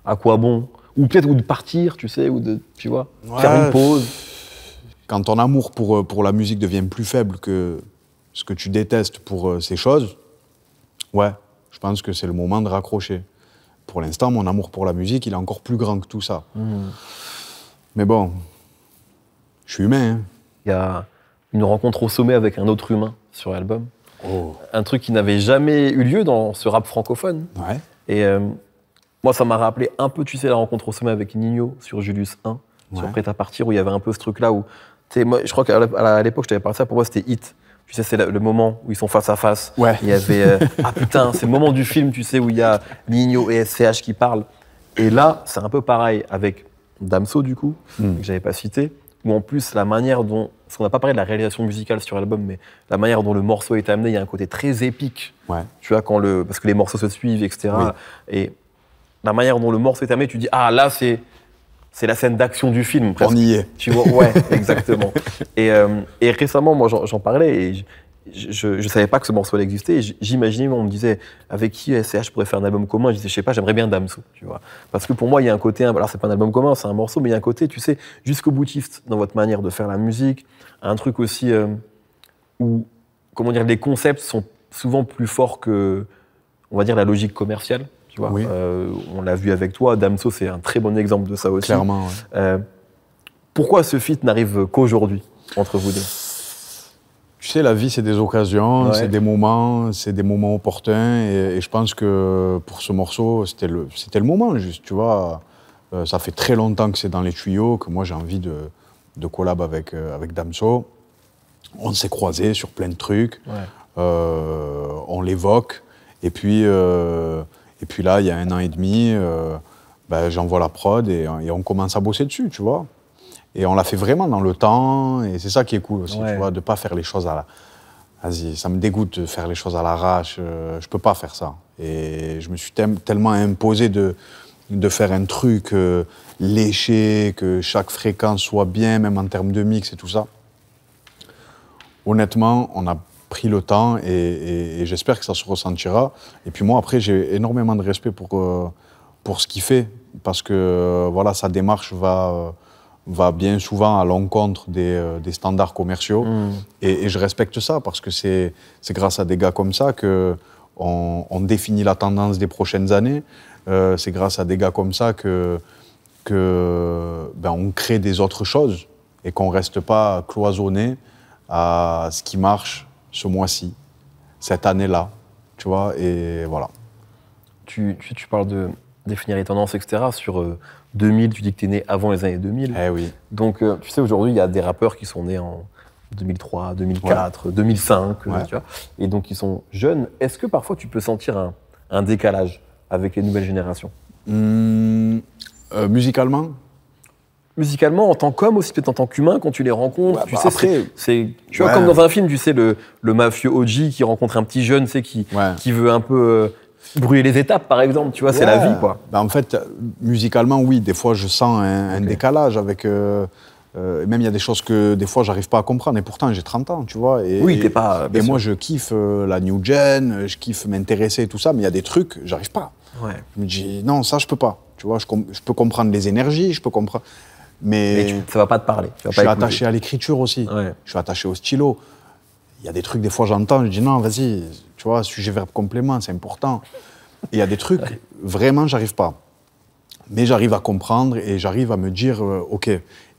à quoi bon? Ou peut-être de partir, tu sais, tu vois, faire une pause. Quand ton amour pour la musique devient plus faible que ce que tu détestes pour ces choses, je pense que c'est le moment de raccrocher. Pour l'instant, mon amour pour la musique, il est encore plus grand que tout ça. Mais bon, je suis humain. Il y a une rencontre au sommet avec un autre humain sur l'album. Un truc qui n'avait jamais eu lieu dans ce rap francophone. Et moi, ça m'a rappelé un peu, tu sais, la rencontre au sommet avec Nino sur Julius 1, sur Prêt à partir, où il y avait un peu ce truc-là où, moi, je crois qu'à l'époque, je t'avais parlé de ça, pour moi, c'était Hit. Tu sais, c'est le moment où ils sont face à face. Il y avait... c'est le moment du film, tu sais, où il y a Nino et SCH qui parlent. Et là, c'est un peu pareil avec Damso, du coup, que j'avais pas cité, où en plus, la manière dont... Parce qu'on n'a pas parlé de la réalisation musicale sur l'album, mais la manière dont le morceau est amené, il y a un côté très épique. Tu vois, parce que les morceaux se suivent, etc. Et la manière dont le morceau est amené, tu dis, là, c'est la scène d'action du film, presque. On y est. Tu vois, exactement. Et récemment, moi, j'en parlais et je savais pas que ce morceau existait. J'imaginais, on me disait, avec qui SCH pourrait faire un album commun? Je disais, je sais pas, j'aimerais bien Damso, tu vois. Parce que pour moi, il y a un côté, alors c'est pas un album commun, c'est un morceau, mais il y a un côté, tu sais, jusqu'au boutiste dans votre manière de faire la musique. Un truc aussi où, comment dire, les concepts sont souvent plus forts que, on va dire, la logique commerciale. Tu vois, Oui. on l'a vu avec toi, Damso, c'est un très bon exemple de ça aussi. Clairement, ouais. Pourquoi ce feat n'arrive qu'aujourd'hui entre vous deux? Tu sais, la vie, c'est des occasions, Ouais. c'est des moments opportuns. Et je pense que pour ce morceau, c'était le moment, juste, tu vois. Ça fait très longtemps que c'est dans les tuyaux, que moi, j'ai envie de collab avec Damso. On s'est croisés sur plein de trucs. Ouais. On l'évoque. Et puis là, il y a 1 an et demi, j'envoie la prod et on commence à bosser dessus, tu vois. Et on l'a fait vraiment dans le temps, et c'est ça qui est cool aussi, Ouais. tu vois, de ne pas faire les choses à la... Vas-y, ça me dégoûte de faire les choses à l'arrache, je peux pas faire ça. Et je me suis tellement imposé de faire un truc léché, que chaque fréquence soit bien, même en termes de mix et tout ça. Honnêtement, on a pris le temps et j'espère que ça se ressentira. Et puis moi, après, j'ai énormément de respect pour ce qu'il fait, parce que voilà, sa démarche va bien souvent à l'encontre des standards commerciaux. Et je respecte ça, parce que c'est grâce à des gars comme ça qu'on définit la tendance des prochaines années. C'est grâce à des gars comme ça on crée des autres choses et qu'on ne reste pas cloisonné à ce qui marche ce mois-ci, cette année-là, tu vois, et voilà. Tu parles de définir les tendances, etc. Sur 2000, tu dis que tu es né avant les années 2000. Eh oui. Donc, tu sais, aujourd'hui, il y a des rappeurs qui sont nés en 2003, 2004, 2005, Ouais. tu vois, et donc ils sont jeunes. Est-ce que parfois tu peux sentir un décalage avec les nouvelles générations? Musicalement, Musicalement, en tant qu'homme, aussi peut-être en tant qu'humain, quand tu les rencontres, Ouais, tu bah sais, après- tu vois, Ouais. comme dans un film, tu sais, le mafieux OG qui rencontre un petit jeune, tu sais, qui veut un peu brûler les étapes, par exemple, tu vois, c'est la vie, quoi. En fait, musicalement, oui, des fois, je sens un décalage avec... même il y a des choses que, des fois, j'arrive pas à comprendre, et pourtant, j'ai 30 ans, tu vois. Oui, t'es pas... Et moi, je kiffe la new gen, je kiffe m'intéresser et tout ça, mais il y a des trucs, j'arrive pas. Ouais. Je me dis, non, ça, je peux pas. Tu vois, je peux comprendre les énergies, je peux comprendre... Mais ça va pas te parler. Tu vas je pas suis écouter. attaché à l'écriture aussi. Ouais. Je suis attaché au stylo. Il y a des trucs, des fois, j'entends, je dis, non, vas-y, tu vois, sujet, verbe, complément, c'est important. Et il y a des trucs, vraiment, j'arrive pas. Mais j'arrive à comprendre et j'arrive à me dire, OK,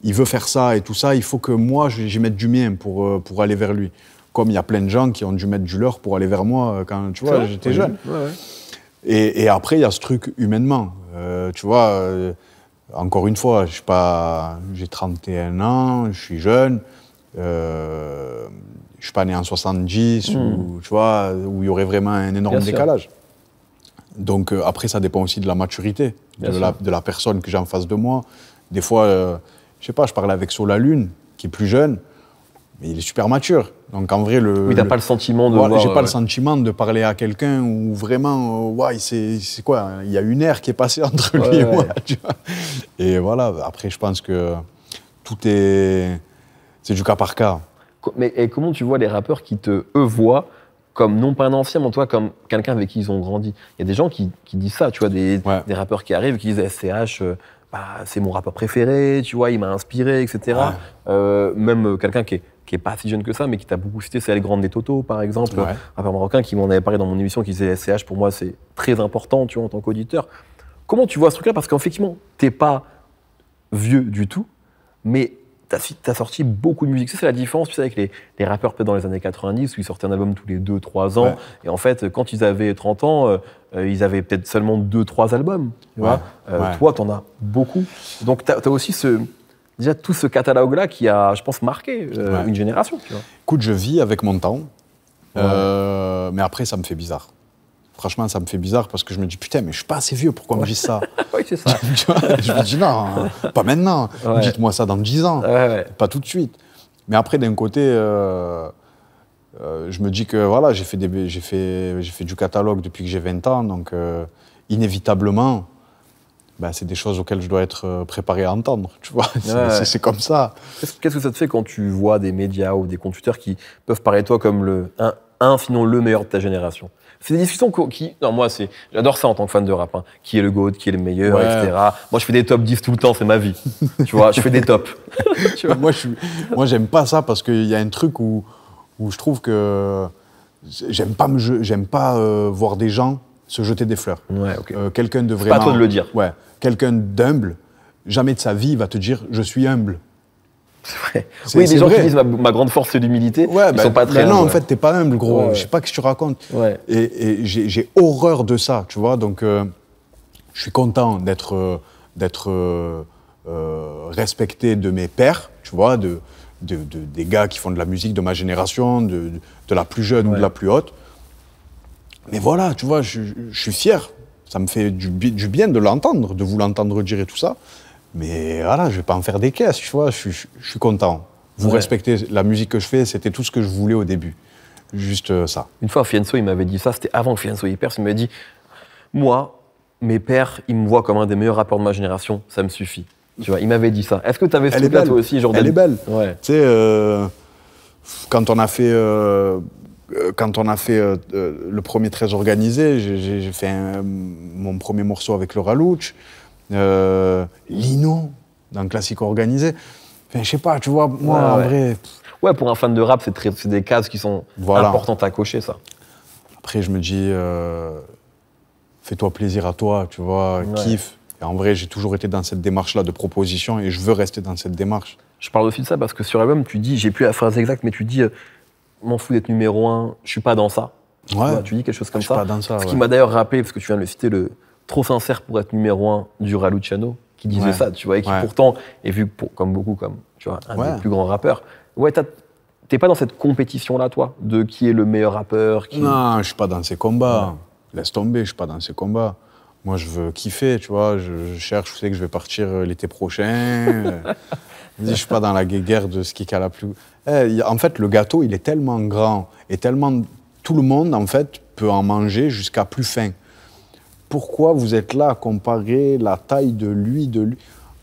il veut faire ça et tout ça, il faut que moi, j'y mette du mien pour aller vers lui. Comme il y a plein de gens qui ont dû mettre du leur pour aller vers moi quand, tu vois, j'étais jeune. Ouais. Et après, il y a ce truc humainement. Tu vois, encore une fois, j'ai 31 ans, je suis jeune. Je suis pas né en 70, où, tu vois, où il y aurait vraiment un énorme Bien sûr. décalage. Donc après, ça dépend aussi de la maturité de la personne que j'ai en face de moi. Des fois, je sais pas, je parlais avec Sola Lune, qui est plus jeune, mais il est super mature. Donc en vrai, Oui, t'as pas le sentiment de voilà, voir... j'ai pas le sentiment de parler à quelqu'un où vraiment, c'est quoi, il y a une ère qui est passée entre lui et moi. Tu vois. Et voilà, après, je pense que c'est du cas par cas. Mais et comment tu vois les rappeurs qui eux voient comme non pas un ancien, mais toi comme quelqu'un avec qui ils ont grandi? Il y a des gens qui disent ça, tu vois, des rappeurs qui arrivent, qui disent SCH, c'est mon rappeur préféré, tu vois, il m'a inspiré, etc. Même quelqu'un qui est pas si jeune que ça, mais qui t'a beaucoup cité, c'est El Grande Toto, par exemple, un rappeur marocain qui m'en avait parlé dans mon émission, qui disait SCH, pour moi, c'est très important, tu vois, en tant qu'auditeur. Comment tu vois ce truc-là? Parce qu'effectivement, t'es pas vieux du tout, mais t'as sorti beaucoup de musique. C'est la différence, tu sais, avec les rappeurs peut-être dans les années 90, où ils sortaient un album tous les 2-3 ans. Ouais. Et en fait, quand ils avaient 30 ans, ils avaient peut-être seulement 2-3 albums. Tu vois toi, t'en as beaucoup. Donc, t'as aussi déjà tout ce catalogue-là qui a, je pense, marqué une génération. Tu vois. Écoute, je vis avec mon temps, mais après, ça me fait bizarre. Franchement, ça me fait bizarre parce que je me dis, putain, mais je suis pas assez vieux, pourquoi on me dit ça? Oui, c'est ça. Tu vois, je me dis, non, pas maintenant. Dites-moi ça dans 10 ans, pas tout de suite. Mais après, d'un côté, je me dis que voilà, j'ai fait du catalogue depuis que j'ai 20 ans, donc inévitablement, c'est des choses auxquelles je dois être préparé à entendre, tu vois. C'est comme ça. Qu'est-ce que ça te fait quand tu vois des médias ou des comptes Twitter qui peuvent parler de toi comme sinon le meilleur de ta génération? C'est des discussions qui... Non, moi, j'adore ça en tant que fan de rap. Hein. Qui est le GOAT, qui est le meilleur, etc. Moi, je fais des top 10 tout le temps, c'est ma vie. Tu vois, je fais des tops. Tu vois moi, j'aime pas ça parce qu'il y a un truc où je trouve que j'aime pas voir des gens se jeter des fleurs. Ouais, ok. Quelqu'un de C'est vraiment... pas à toi de le dire. Ouais. Quelqu'un d'humble, jamais de sa vie, il va te dire « je suis humble ». C'est vrai. Oui, des gens qui disent ma grande force c'est l'humilité, ils sont pas très non, humbles, en fait, t'es pas humble, gros. Ouais. Je sais pas ce que tu racontes. Ouais. Et j'ai horreur de ça, tu vois. Donc, je suis content d'être respecté de mes pairs, tu vois, des gars qui font de la musique de ma génération, de la plus jeune ou de la plus haute. Mais voilà, tu vois, je suis fier. Ça me fait du bien de l'entendre, de vous l'entendre dire et tout ça. Mais voilà, je vais pas en faire des caisses, tu vois, je suis content. Vous respectez la musique que je fais, c'était tout ce que je voulais au début. Juste ça. Une fois, Fianso, il m'avait dit ça, c'était avant que Fianso y perce, il m'avait dit « Moi, mes pères, ils me voient comme un des meilleurs rappeurs de ma génération, ça me suffit. » Tu vois, il m'avait dit ça. Est-ce que tu avais ce truc-là toi aussi, Jordan? Elle est belle. Ouais. Tu sais, quand on a fait le premier 13 organisé, j'ai fait mon premier morceau avec le Ralouch. Lino, dans le classique organisé. Enfin, je sais pas, tu vois, moi, en vrai... Ouais, pour un fan de rap, c'est des cases qui sont importantes à cocher, ça. Après, je me dis, fais-toi plaisir à toi, tu vois, kiffe. Et en vrai, j'ai toujours été dans cette démarche-là de proposition et je veux rester dans cette démarche. Je parle aussi de ça parce que sur l'album, tu dis, j'ai plus la phrase exacte, mais tu dis, m'en fous d'être numéro 1, je suis pas dans ça. Ouais. Tu dis quelque chose comme Je ça. suis pas dans ça, Ce qui m'a d'ailleurs rappelé, parce que tu viens de le citer, le trop sincère pour être numéro 1 du Raluciano, qui disait ça, tu vois, et qui pourtant est vu comme beaucoup comme, tu vois, un des plus grands rappeurs. Ouais, t'es pas dans cette compétition-là, toi, de qui est le meilleur rappeur Non, je suis pas dans ces combats. Laisse tomber, je suis pas dans ces combats. Moi, je veux kiffer, tu vois. Je cherche, je sais que je vais partir l'été prochain. Je suis pas dans la guéguerre de ce qui a la plus... en fait, le gâteau, il est tellement grand et tellement... Tout le monde, en fait, peut en manger jusqu'à plus faim. Pourquoi vous êtes là à comparer la taille de lui?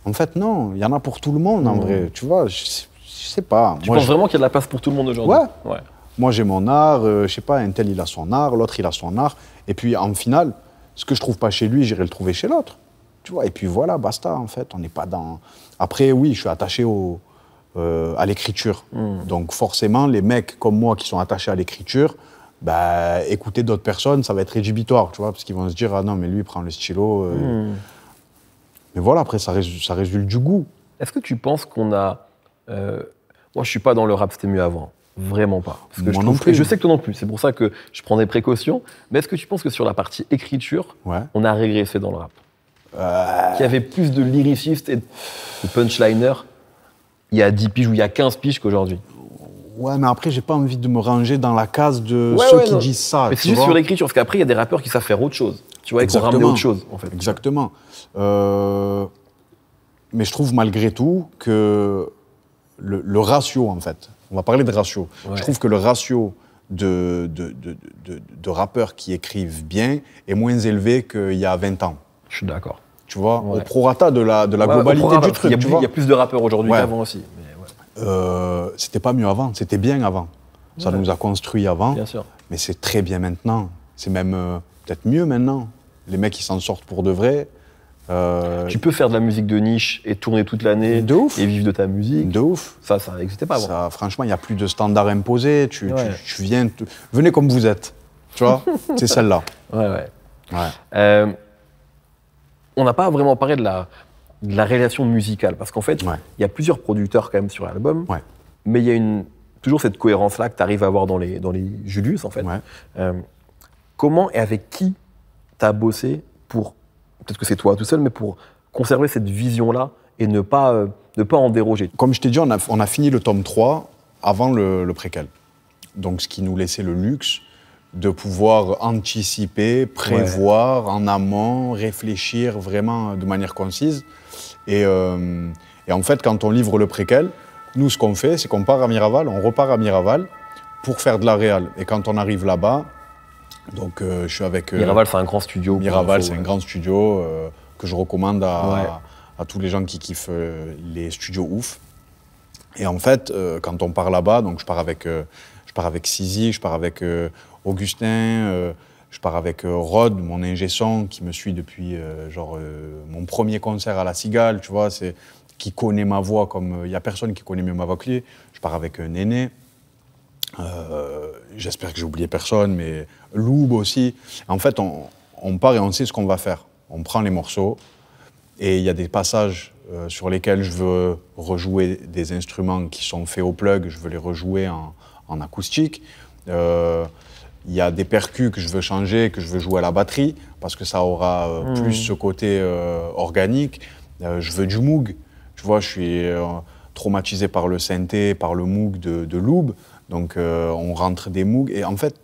En fait, non, il y en a pour tout le monde, en vrai. Tu vois, je sais pas. Tu penses vraiment qu'il y a de la place pour tout le monde aujourd'hui? Ouais. Moi, j'ai mon art, je sais pas, un tel, il a son art, l'autre, il a son art. Et puis, en finale, ce que je trouve pas chez lui, j'irai le trouver chez l'autre. Tu vois, et puis voilà, basta, en fait. On n'est pas dans... Après, oui, je suis attaché à l'écriture. Donc, forcément, les mecs comme moi qui sont attachés à l'écriture, bah, écouter d'autres personnes, ça va être rédhibitoire, tu vois, parce qu'ils vont se dire, ah non, mais lui, il prend le stylo. Mais voilà, après, ça résulte du goût. Est-ce que tu penses qu'on a... Moi, je suis pas dans le rap, c'était mieux avant. Vraiment pas. Parce que moi non plus. Et je sais que toi non plus, c'est pour ça que je prends des précautions. Mais est-ce que tu penses que sur la partie écriture, on a régressé dans le rap? Qu'il y avait plus de lyricistes et de punchliners il y a 10 piges ou il y a 15 piges qu'aujourd'hui? Ouais, mais après, j'ai pas envie de me ranger dans la case de ceux qui disent ça. Mais c'est juste sur l'écriture, parce qu'après, il y a des rappeurs qui savent faire autre chose. Tu vois, et qui ont ramené autre chose, en fait. Exactement. Mais je trouve malgré tout que le ratio, en fait, on va parler de ratio. Je trouve que le ratio de rappeurs qui écrivent bien est moins élevé qu'il y a 20 ans. Je suis d'accord. Tu vois, au prorata de la globalité du truc. Il y a plus de rappeurs aujourd'hui qu'avant aussi. C'était pas mieux avant, c'était bien avant. Ça nous a construit avant, bien sûr. Mais c'est très bien maintenant. C'est même peut-être mieux maintenant. Les mecs, ils s'en sortent pour de vrai. Tu peux faire de la musique de niche et tourner toute l'année et vivre de ta musique. De ouf. Ça n'existait pas avant. Ça, franchement, il n'y a plus de standards imposés. Tu viens, venez comme vous êtes. Tu vois, c'est celle-là. On n'a pas vraiment parlé de la réalisation musicale, parce qu'en fait, il y a plusieurs producteurs quand même sur l'album, mais il y a toujours cette cohérence-là que tu arrives à avoir dans les Julius, en fait. Comment et avec qui tu as bossé pour, peut-être que c'est toi tout seul, mais pour conserver cette vision-là et ne pas en déroger? Comme je t'ai dit, on a fini le tome 3 avant le préquel. Donc, ce qui nous laissait le luxe de pouvoir anticiper, prévoir en amont, réfléchir vraiment de manière concise. Et en fait, quand on livre le préquel, nous, ce qu'on fait, c'est qu'on part à Miraval, on repart à Miraval pour faire de la réal. Et quand on arrive là-bas, donc je suis avec... Miraval, c'est un grand studio. Miraval, c'est un grand studio que je recommande à tous les gens qui kiffent les studios ouf. Et en fait, quand on part là-bas, donc je pars avec Sizi, je pars avec Augustin, je pars avec Rod, mon ingé son, qui me suit depuis mon premier concert à La Cigale, tu vois, qui connaît ma voix comme... Il n'y a personne qui connaît mieux ma voix que lui. Je pars avec Néné. J'espère que j'ai oublié personne, mais Loub aussi. En fait, on part et on sait ce qu'on va faire. On prend les morceaux et il y a des passages sur lesquels je veux rejouer des instruments qui sont faits au plug, je veux les rejouer en acoustique. Il y a des percus que je veux changer, que je veux jouer à la batterie, parce que ça aura plus ce côté organique. Je veux du Moog. Tu vois, je suis traumatisé par le synthé, par le Moog de Loob. Donc on rentre des Moog. Et en fait,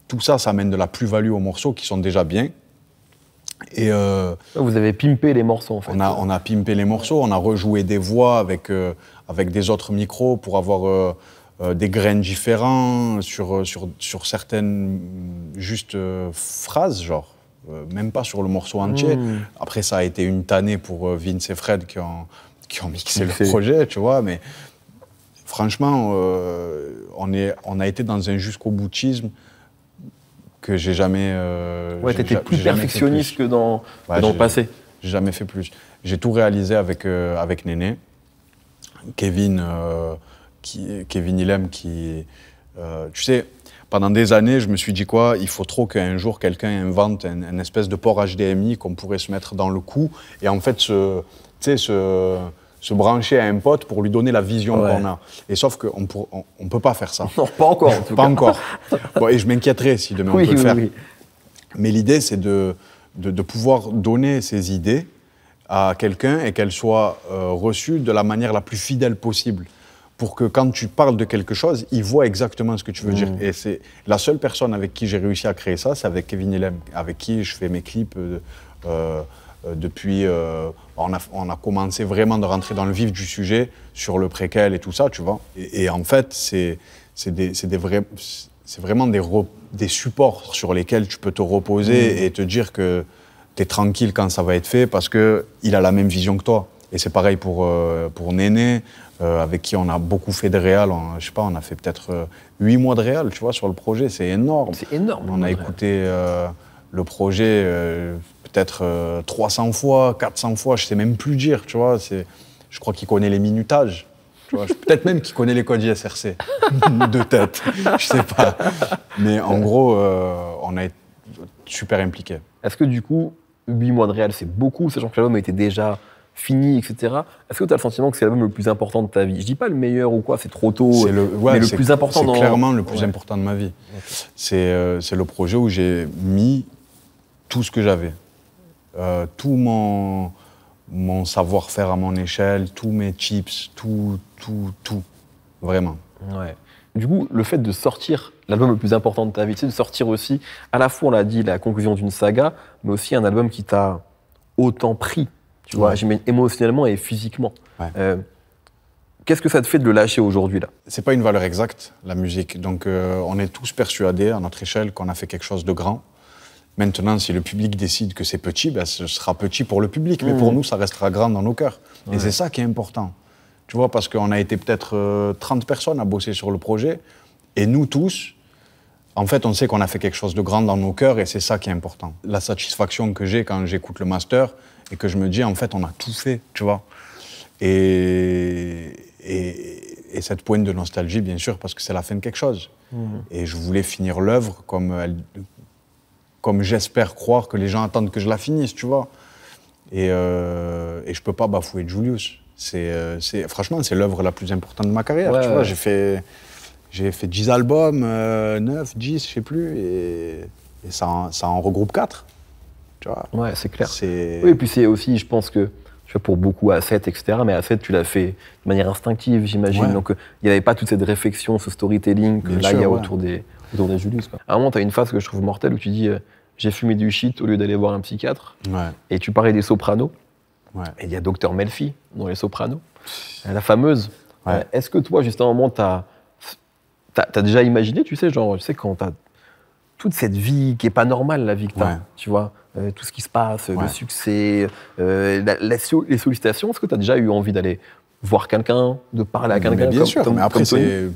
tout ça, ça amène de la plus-value aux morceaux qui sont déjà bien. Et vous avez pimpé les morceaux, en fait. On a pimpé les morceaux, on a rejoué des voix avec des autres micros pour avoir des grains différents sur certaines phrases, genre. Même pas sur le morceau entier. Après, ça a été une tannée pour Vince et Fred qui ont mixé le projet, tu vois. Mais franchement, on a été dans un jusqu'au boutisme que j'ai jamais. Ouais, t'étais plus perfectionniste que dans le passé. J'ai jamais fait plus. J'ai tout réalisé avec Néné, Kevin Illem, qui, tu sais, pendant des années, je me suis dit quoi, il faut trop qu'un jour quelqu'un invente une espèce de port HDMI qu'on pourrait se mettre dans le cou et en fait se brancher à un pote pour lui donner la vision qu'on a. Et sauf qu'on ne peut pas faire ça. Non, pas encore en tout cas. Pas encore. Bon, et je m'inquiéterais si demain on peut le faire. Oui. Mais l'idée, c'est de pouvoir donner ces idées à quelqu'un et qu'elles soient reçues de la manière la plus fidèle possible. Pour que quand tu parles de quelque chose, il voit exactement ce que tu veux dire. Et c'est la seule personne avec qui j'ai réussi à créer ça, c'est avec Kevin Illem, avec qui je fais mes clips depuis... on a commencé vraiment de rentrer dans le vif du sujet, sur le préquel et tout ça, tu vois. Et en fait, c'est vraiment des supports sur lesquels tu peux te reposer et te dire que tu es tranquille quand ça va être fait parce qu'il a la même vision que toi. Et c'est pareil pour Néné, avec qui on a beaucoup fait de réal. Je sais pas, on a fait peut-être 8 mois de réal, tu vois, sur le projet. C'est énorme. C'est énorme. On a écouté le projet peut-être 300 fois, 400 fois, je sais même plus dire, tu vois. Je crois qu'il connaît les minutages. Peut-être même qu'il connaît les codes ISRC de tête, je sais pas. Mais en gros, on a été super impliqués. Est-ce que du coup, 8 mois de réal, c'est beaucoup, sachant que l'album était déjà fini, etc. Est-ce que tu as le sentiment que c'est l'album le plus important de ta vie? Je dis pas le meilleur ou quoi, c'est trop tôt, mais le plus important C'est clairement le plus important de ma vie. Okay. C'est le projet où j'ai mis tout ce que j'avais. Tout mon savoir-faire à mon échelle, tous mes chips, tout. Vraiment. Ouais. Du coup, le fait de sortir l'album le plus important de ta vie, c'est de sortir aussi, à la fois, on l'a dit, la conclusion d'une saga, mais aussi un album qui t'a autant pris. Tu vois, émotionnellement et physiquement. Ouais. Qu'est-ce que ça te fait de le lâcher aujourd'hui, là? C'est pas une valeur exacte, la musique. Donc, on est tous persuadés, à notre échelle, qu'on a fait quelque chose de grand. Maintenant, si le public décide que c'est petit, ben, ce sera petit pour le public. Mais pour nous, ça restera grand dans nos cœurs. Ouais. Et c'est ça qui est important. Tu vois, parce qu'on a été peut-être 30 personnes à bosser sur le projet. Et nous tous, en fait, on sait qu'on a fait quelque chose de grand dans nos cœurs. Et c'est ça qui est important. La satisfaction que j'ai quand j'écoute le master, et que je me dis, en fait, on a tout fait, tu vois. Et cette pointe de nostalgie, bien sûr, parce que c'est la fin de quelque chose. Et je voulais finir l'œuvre comme j'espère croire que les gens attendent que je la finisse, tu vois. Et je peux pas bafouer Julius. Franchement, c'est l'œuvre la plus importante de ma carrière, tu vois. J'ai fait 10 albums, 9, 10, je sais plus, et ça en regroupe 4. Tu vois. Ouais, c'est clair. Oui, et puis c'est aussi, je pense que, tu vois, pour beaucoup A7, etc., mais A7, tu l'as fait de manière instinctive, j'imagine. Ouais. Donc, il n'y avait pas toute cette réflexion, ce storytelling que là, il y a autour des Julius, quoi. À un moment, tu as une phase que je trouve mortelle où tu dis j'ai fumé du shit au lieu d'aller voir un psychiatre. Ouais. Et tu parlais des Sopranos. Ouais. Et il y a Dr Melfi dans les Sopranos, la fameuse. Ouais. Est-ce que toi, juste à un moment, t'as déjà imaginé, tu sais, genre, tu sais, quand t'as toute cette vie qui est pas normale, la vie que t'as, tu vois, tout ce qui se passe, le succès, les sollicitations, est-ce que t'as déjà eu envie d'aller voir quelqu'un, de parler à quelqu'un? Bien sûr, mais après, il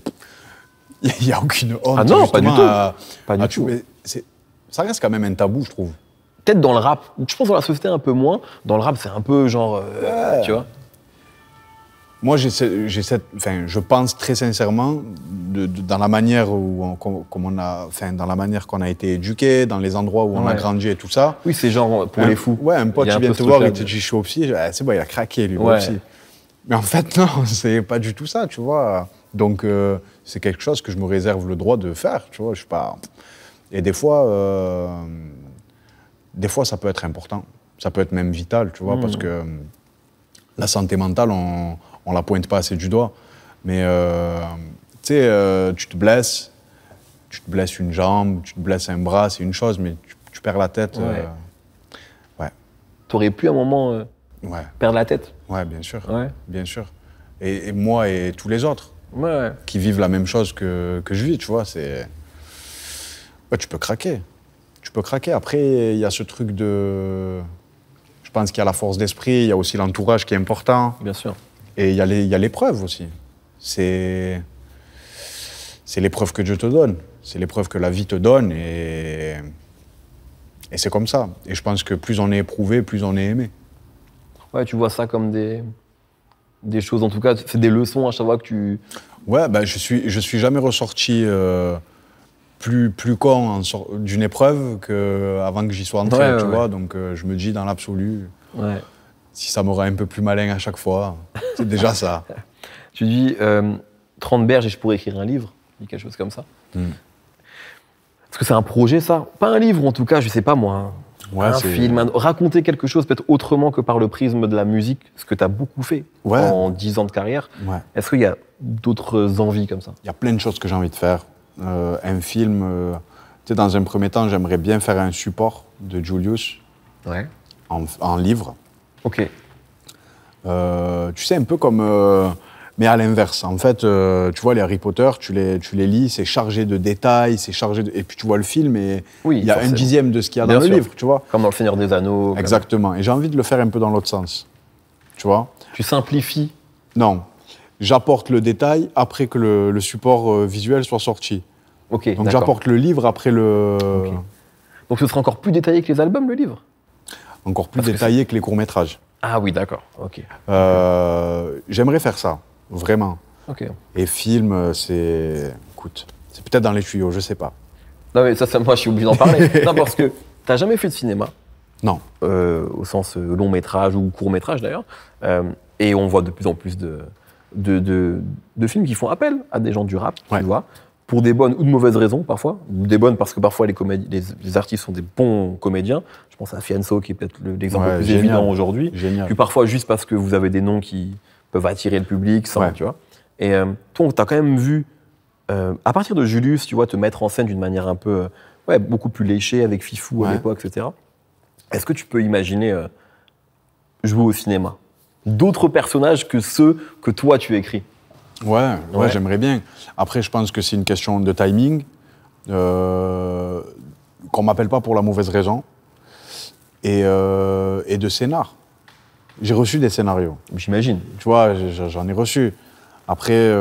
n'y a aucune honte. Ah non, pas du tout. Pas du tout. Ça reste quand même un tabou, je trouve. Peut-être dans le rap, je pense dans la société un peu moins. Dans le rap, c'est un peu genre, tu vois. Moi, je pense très sincèrement, dans la manière dans la manière qu'on a été éduqué, dans les endroits où on a grandi et tout ça. Oui, c'est genre pour les fous. Ouais, un pote qui vient te voir et te dit je suis au psy, c'est bon, il a craqué lui aussi. Mais en fait, non, c'est pas du tout ça, tu vois. Donc, c'est quelque chose que je me réserve le droit de faire, tu vois. Je suis pas. Et des fois, ça peut être important. Ça peut être même vital, tu vois, parce que la santé mentale, on la pointe pas assez du doigt. Mais, tu sais, tu te blesses une jambe, tu te blesses un bras, c'est une chose, mais tu perds la tête. Ouais. T'aurais pu, à un moment, perdre la tête? Ouais, bien sûr. Ouais. Bien sûr. Et moi et tous les autres qui vivent la même chose que je vis, tu vois, c'est... Ouais, tu peux craquer. Tu peux craquer. Après, il y a ce truc de... Je pense qu'il y a la force d'esprit, il y a aussi l'entourage qui est important. Bien sûr. Et il y a l'épreuve aussi. C'est l'épreuve que Dieu te donne. C'est l'épreuve que la vie te donne. Et c'est comme ça. Et je pense que plus on est éprouvé, plus on est aimé. Ouais, tu vois ça comme des choses, en tout cas, c'est des leçons à chaque fois que tu... Ouais, ben je suis jamais ressorti plus con d'une épreuve qu'avant que j'y sois entré, tu vois. Donc je me dis, dans l'absolu, si ça m'aurait un peu plus malin à chaque fois, c'est déjà ça. Tu dis 30 berges et je pourrais écrire un livre, tu dis quelque chose comme ça. Est-ce que c'est un projet, ça? Pas un livre, en tout cas, je sais pas moi. Un film, raconter quelque chose peut-être autrement que par le prisme de la musique, ce que tu as beaucoup fait en 10 ans de carrière. Est-ce qu'il y a d'autres envies comme ça? Il y a plein de choses que j'ai envie de faire. Un film, tu sais, dans un premier temps, j'aimerais bien faire un support de Julius en livre. Ok. Tu sais, un peu comme... mais à l'inverse. En fait, tu vois, les Harry Potter, tu les lis, c'est chargé de détails, et puis tu vois le film et il y a un dixième de ce qu'il y a dans le livre, tu vois. Comme dans Le Seigneur des Anneaux. Exactement. Et j'ai envie de le faire un peu dans l'autre sens, tu vois. Tu simplifies? Non. J'apporte le détail après que le support visuel soit sorti. Ok. Donc j'apporte le livre après le... Okay. Donc ce sera encore plus détaillé que les albums, le livre? Encore plus détaillé que les courts-métrages. Ah oui, d'accord. Ok. J'aimerais faire ça. Vraiment. Ok. Et film, écoute, c'est peut-être dans les tuyaux, je sais pas. Non mais ça moi je suis obligé d'en parler. Non, parce que t'as jamais fait de cinéma. Non. Au sens long métrage ou court métrage d'ailleurs. Et on voit de plus en plus de films qui font appel à des gens du rap, tu vois, pour des bonnes ou de mauvaises raisons parfois. Des bonnes parce que parfois les artistes sont des bons comédiens. Je pense à Fianso qui est peut-être l'exemple le plus évident aujourd'hui. Puis parfois juste parce que vous avez des noms qui peuvent attirer le public, tu vois. Et toi, tu as quand même vu, à partir de Julius, tu vois, te mettre en scène d'une manière un peu, beaucoup plus léchée avec Fifou à l'époque, etc. Est-ce que tu peux imaginer jouer au cinéma d'autres personnages que ceux que toi, tu écris? Ouais, j'aimerais bien. Après, je pense que c'est une question de timing, qu'on m'appelle pas pour la mauvaise raison, et de scénar. J'ai reçu des scénarios. J'imagine. Tu vois, j'en ai reçu. Après...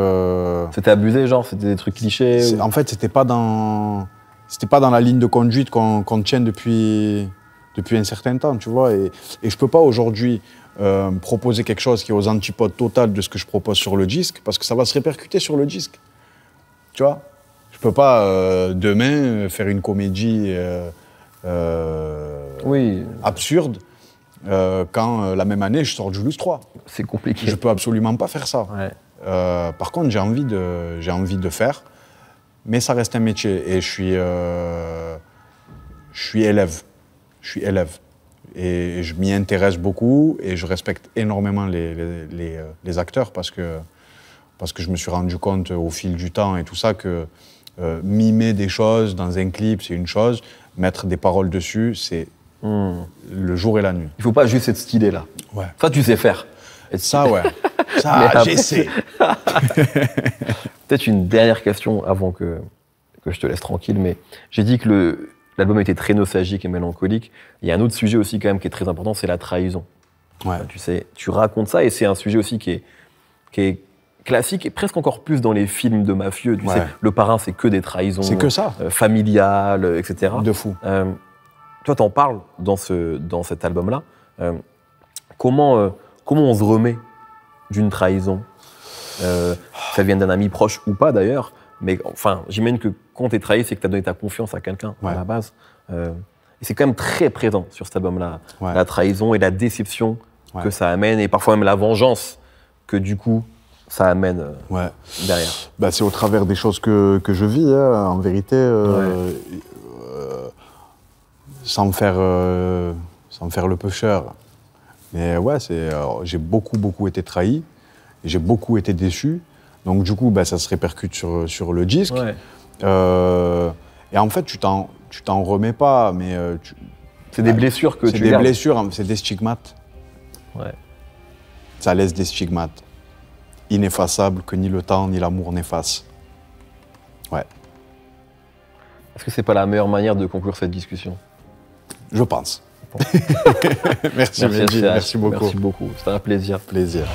C'était abusé, genre? C'était des trucs clichés? En fait, c'était pas dans la ligne de conduite qu'on tient depuis un certain temps, tu vois. Et je peux pas aujourd'hui proposer quelque chose qui est aux antipodes totales de ce que je propose sur le disque, parce que ça va se répercuter sur le disque. Tu vois? Je peux pas, demain, faire une comédie absurde, quand la même année je sors Julius 3. C'est compliqué. Je peux absolument pas faire ça. Par contre, j'ai envie de faire, mais ça reste un métier et je suis élève. Et je m'y intéresse beaucoup et je respecte énormément les acteurs parce que je me suis rendu compte au fil du temps et tout ça que mimer des choses dans un clip, c'est une chose, mettre des paroles dessus, c'est le jour et la nuit. Il faut pas juste être stylé là. Ça, tu sais faire. Ça, ça, j'essaie. Peut-être une dernière question avant que je te laisse tranquille, mais j'ai dit que l'album était très nostalgique et mélancolique. Il y a un autre sujet aussi quand même qui est très important, c'est la trahison. Tu sais, tu racontes ça et c'est un sujet aussi qui est classique et presque encore plus dans les films de mafieux. Tu sais, Le Parrain, c'est que des trahisons. C'est que ça. Familiales, etc. De fou. Toi, t'en parles dans cet album-là. Comment on se remet d'une trahison, que ça vienne d'un ami proche ou pas d'ailleurs, mais enfin, j'imagine que quand t'es trahi, c'est que t'as donné ta confiance à quelqu'un à la base. Et c'est quand même très présent sur cet album-là, la trahison et la déception que ça amène, et parfois même la vengeance que du coup ça amène derrière. Bah, c'est au travers des choses que je vis, hein, en vérité, sans me faire le pêcheur. Mais ouais, j'ai beaucoup été trahi, j'ai beaucoup été déçu. Donc du coup, bah, ça se répercute sur le disque. Et en fait, tu t'en remets pas, mais c'est des blessures que tu gardes. C'est des blessures, c'est des stigmates. Ouais. Ça laisse des stigmates ineffaçables que ni le temps ni l'amour n'effacent. Ouais. Est-ce que c'est pas la meilleure manière de conclure cette discussion? Je pense. Merci Mehdi, merci beaucoup. Merci beaucoup, c'était un plaisir. Plaisir.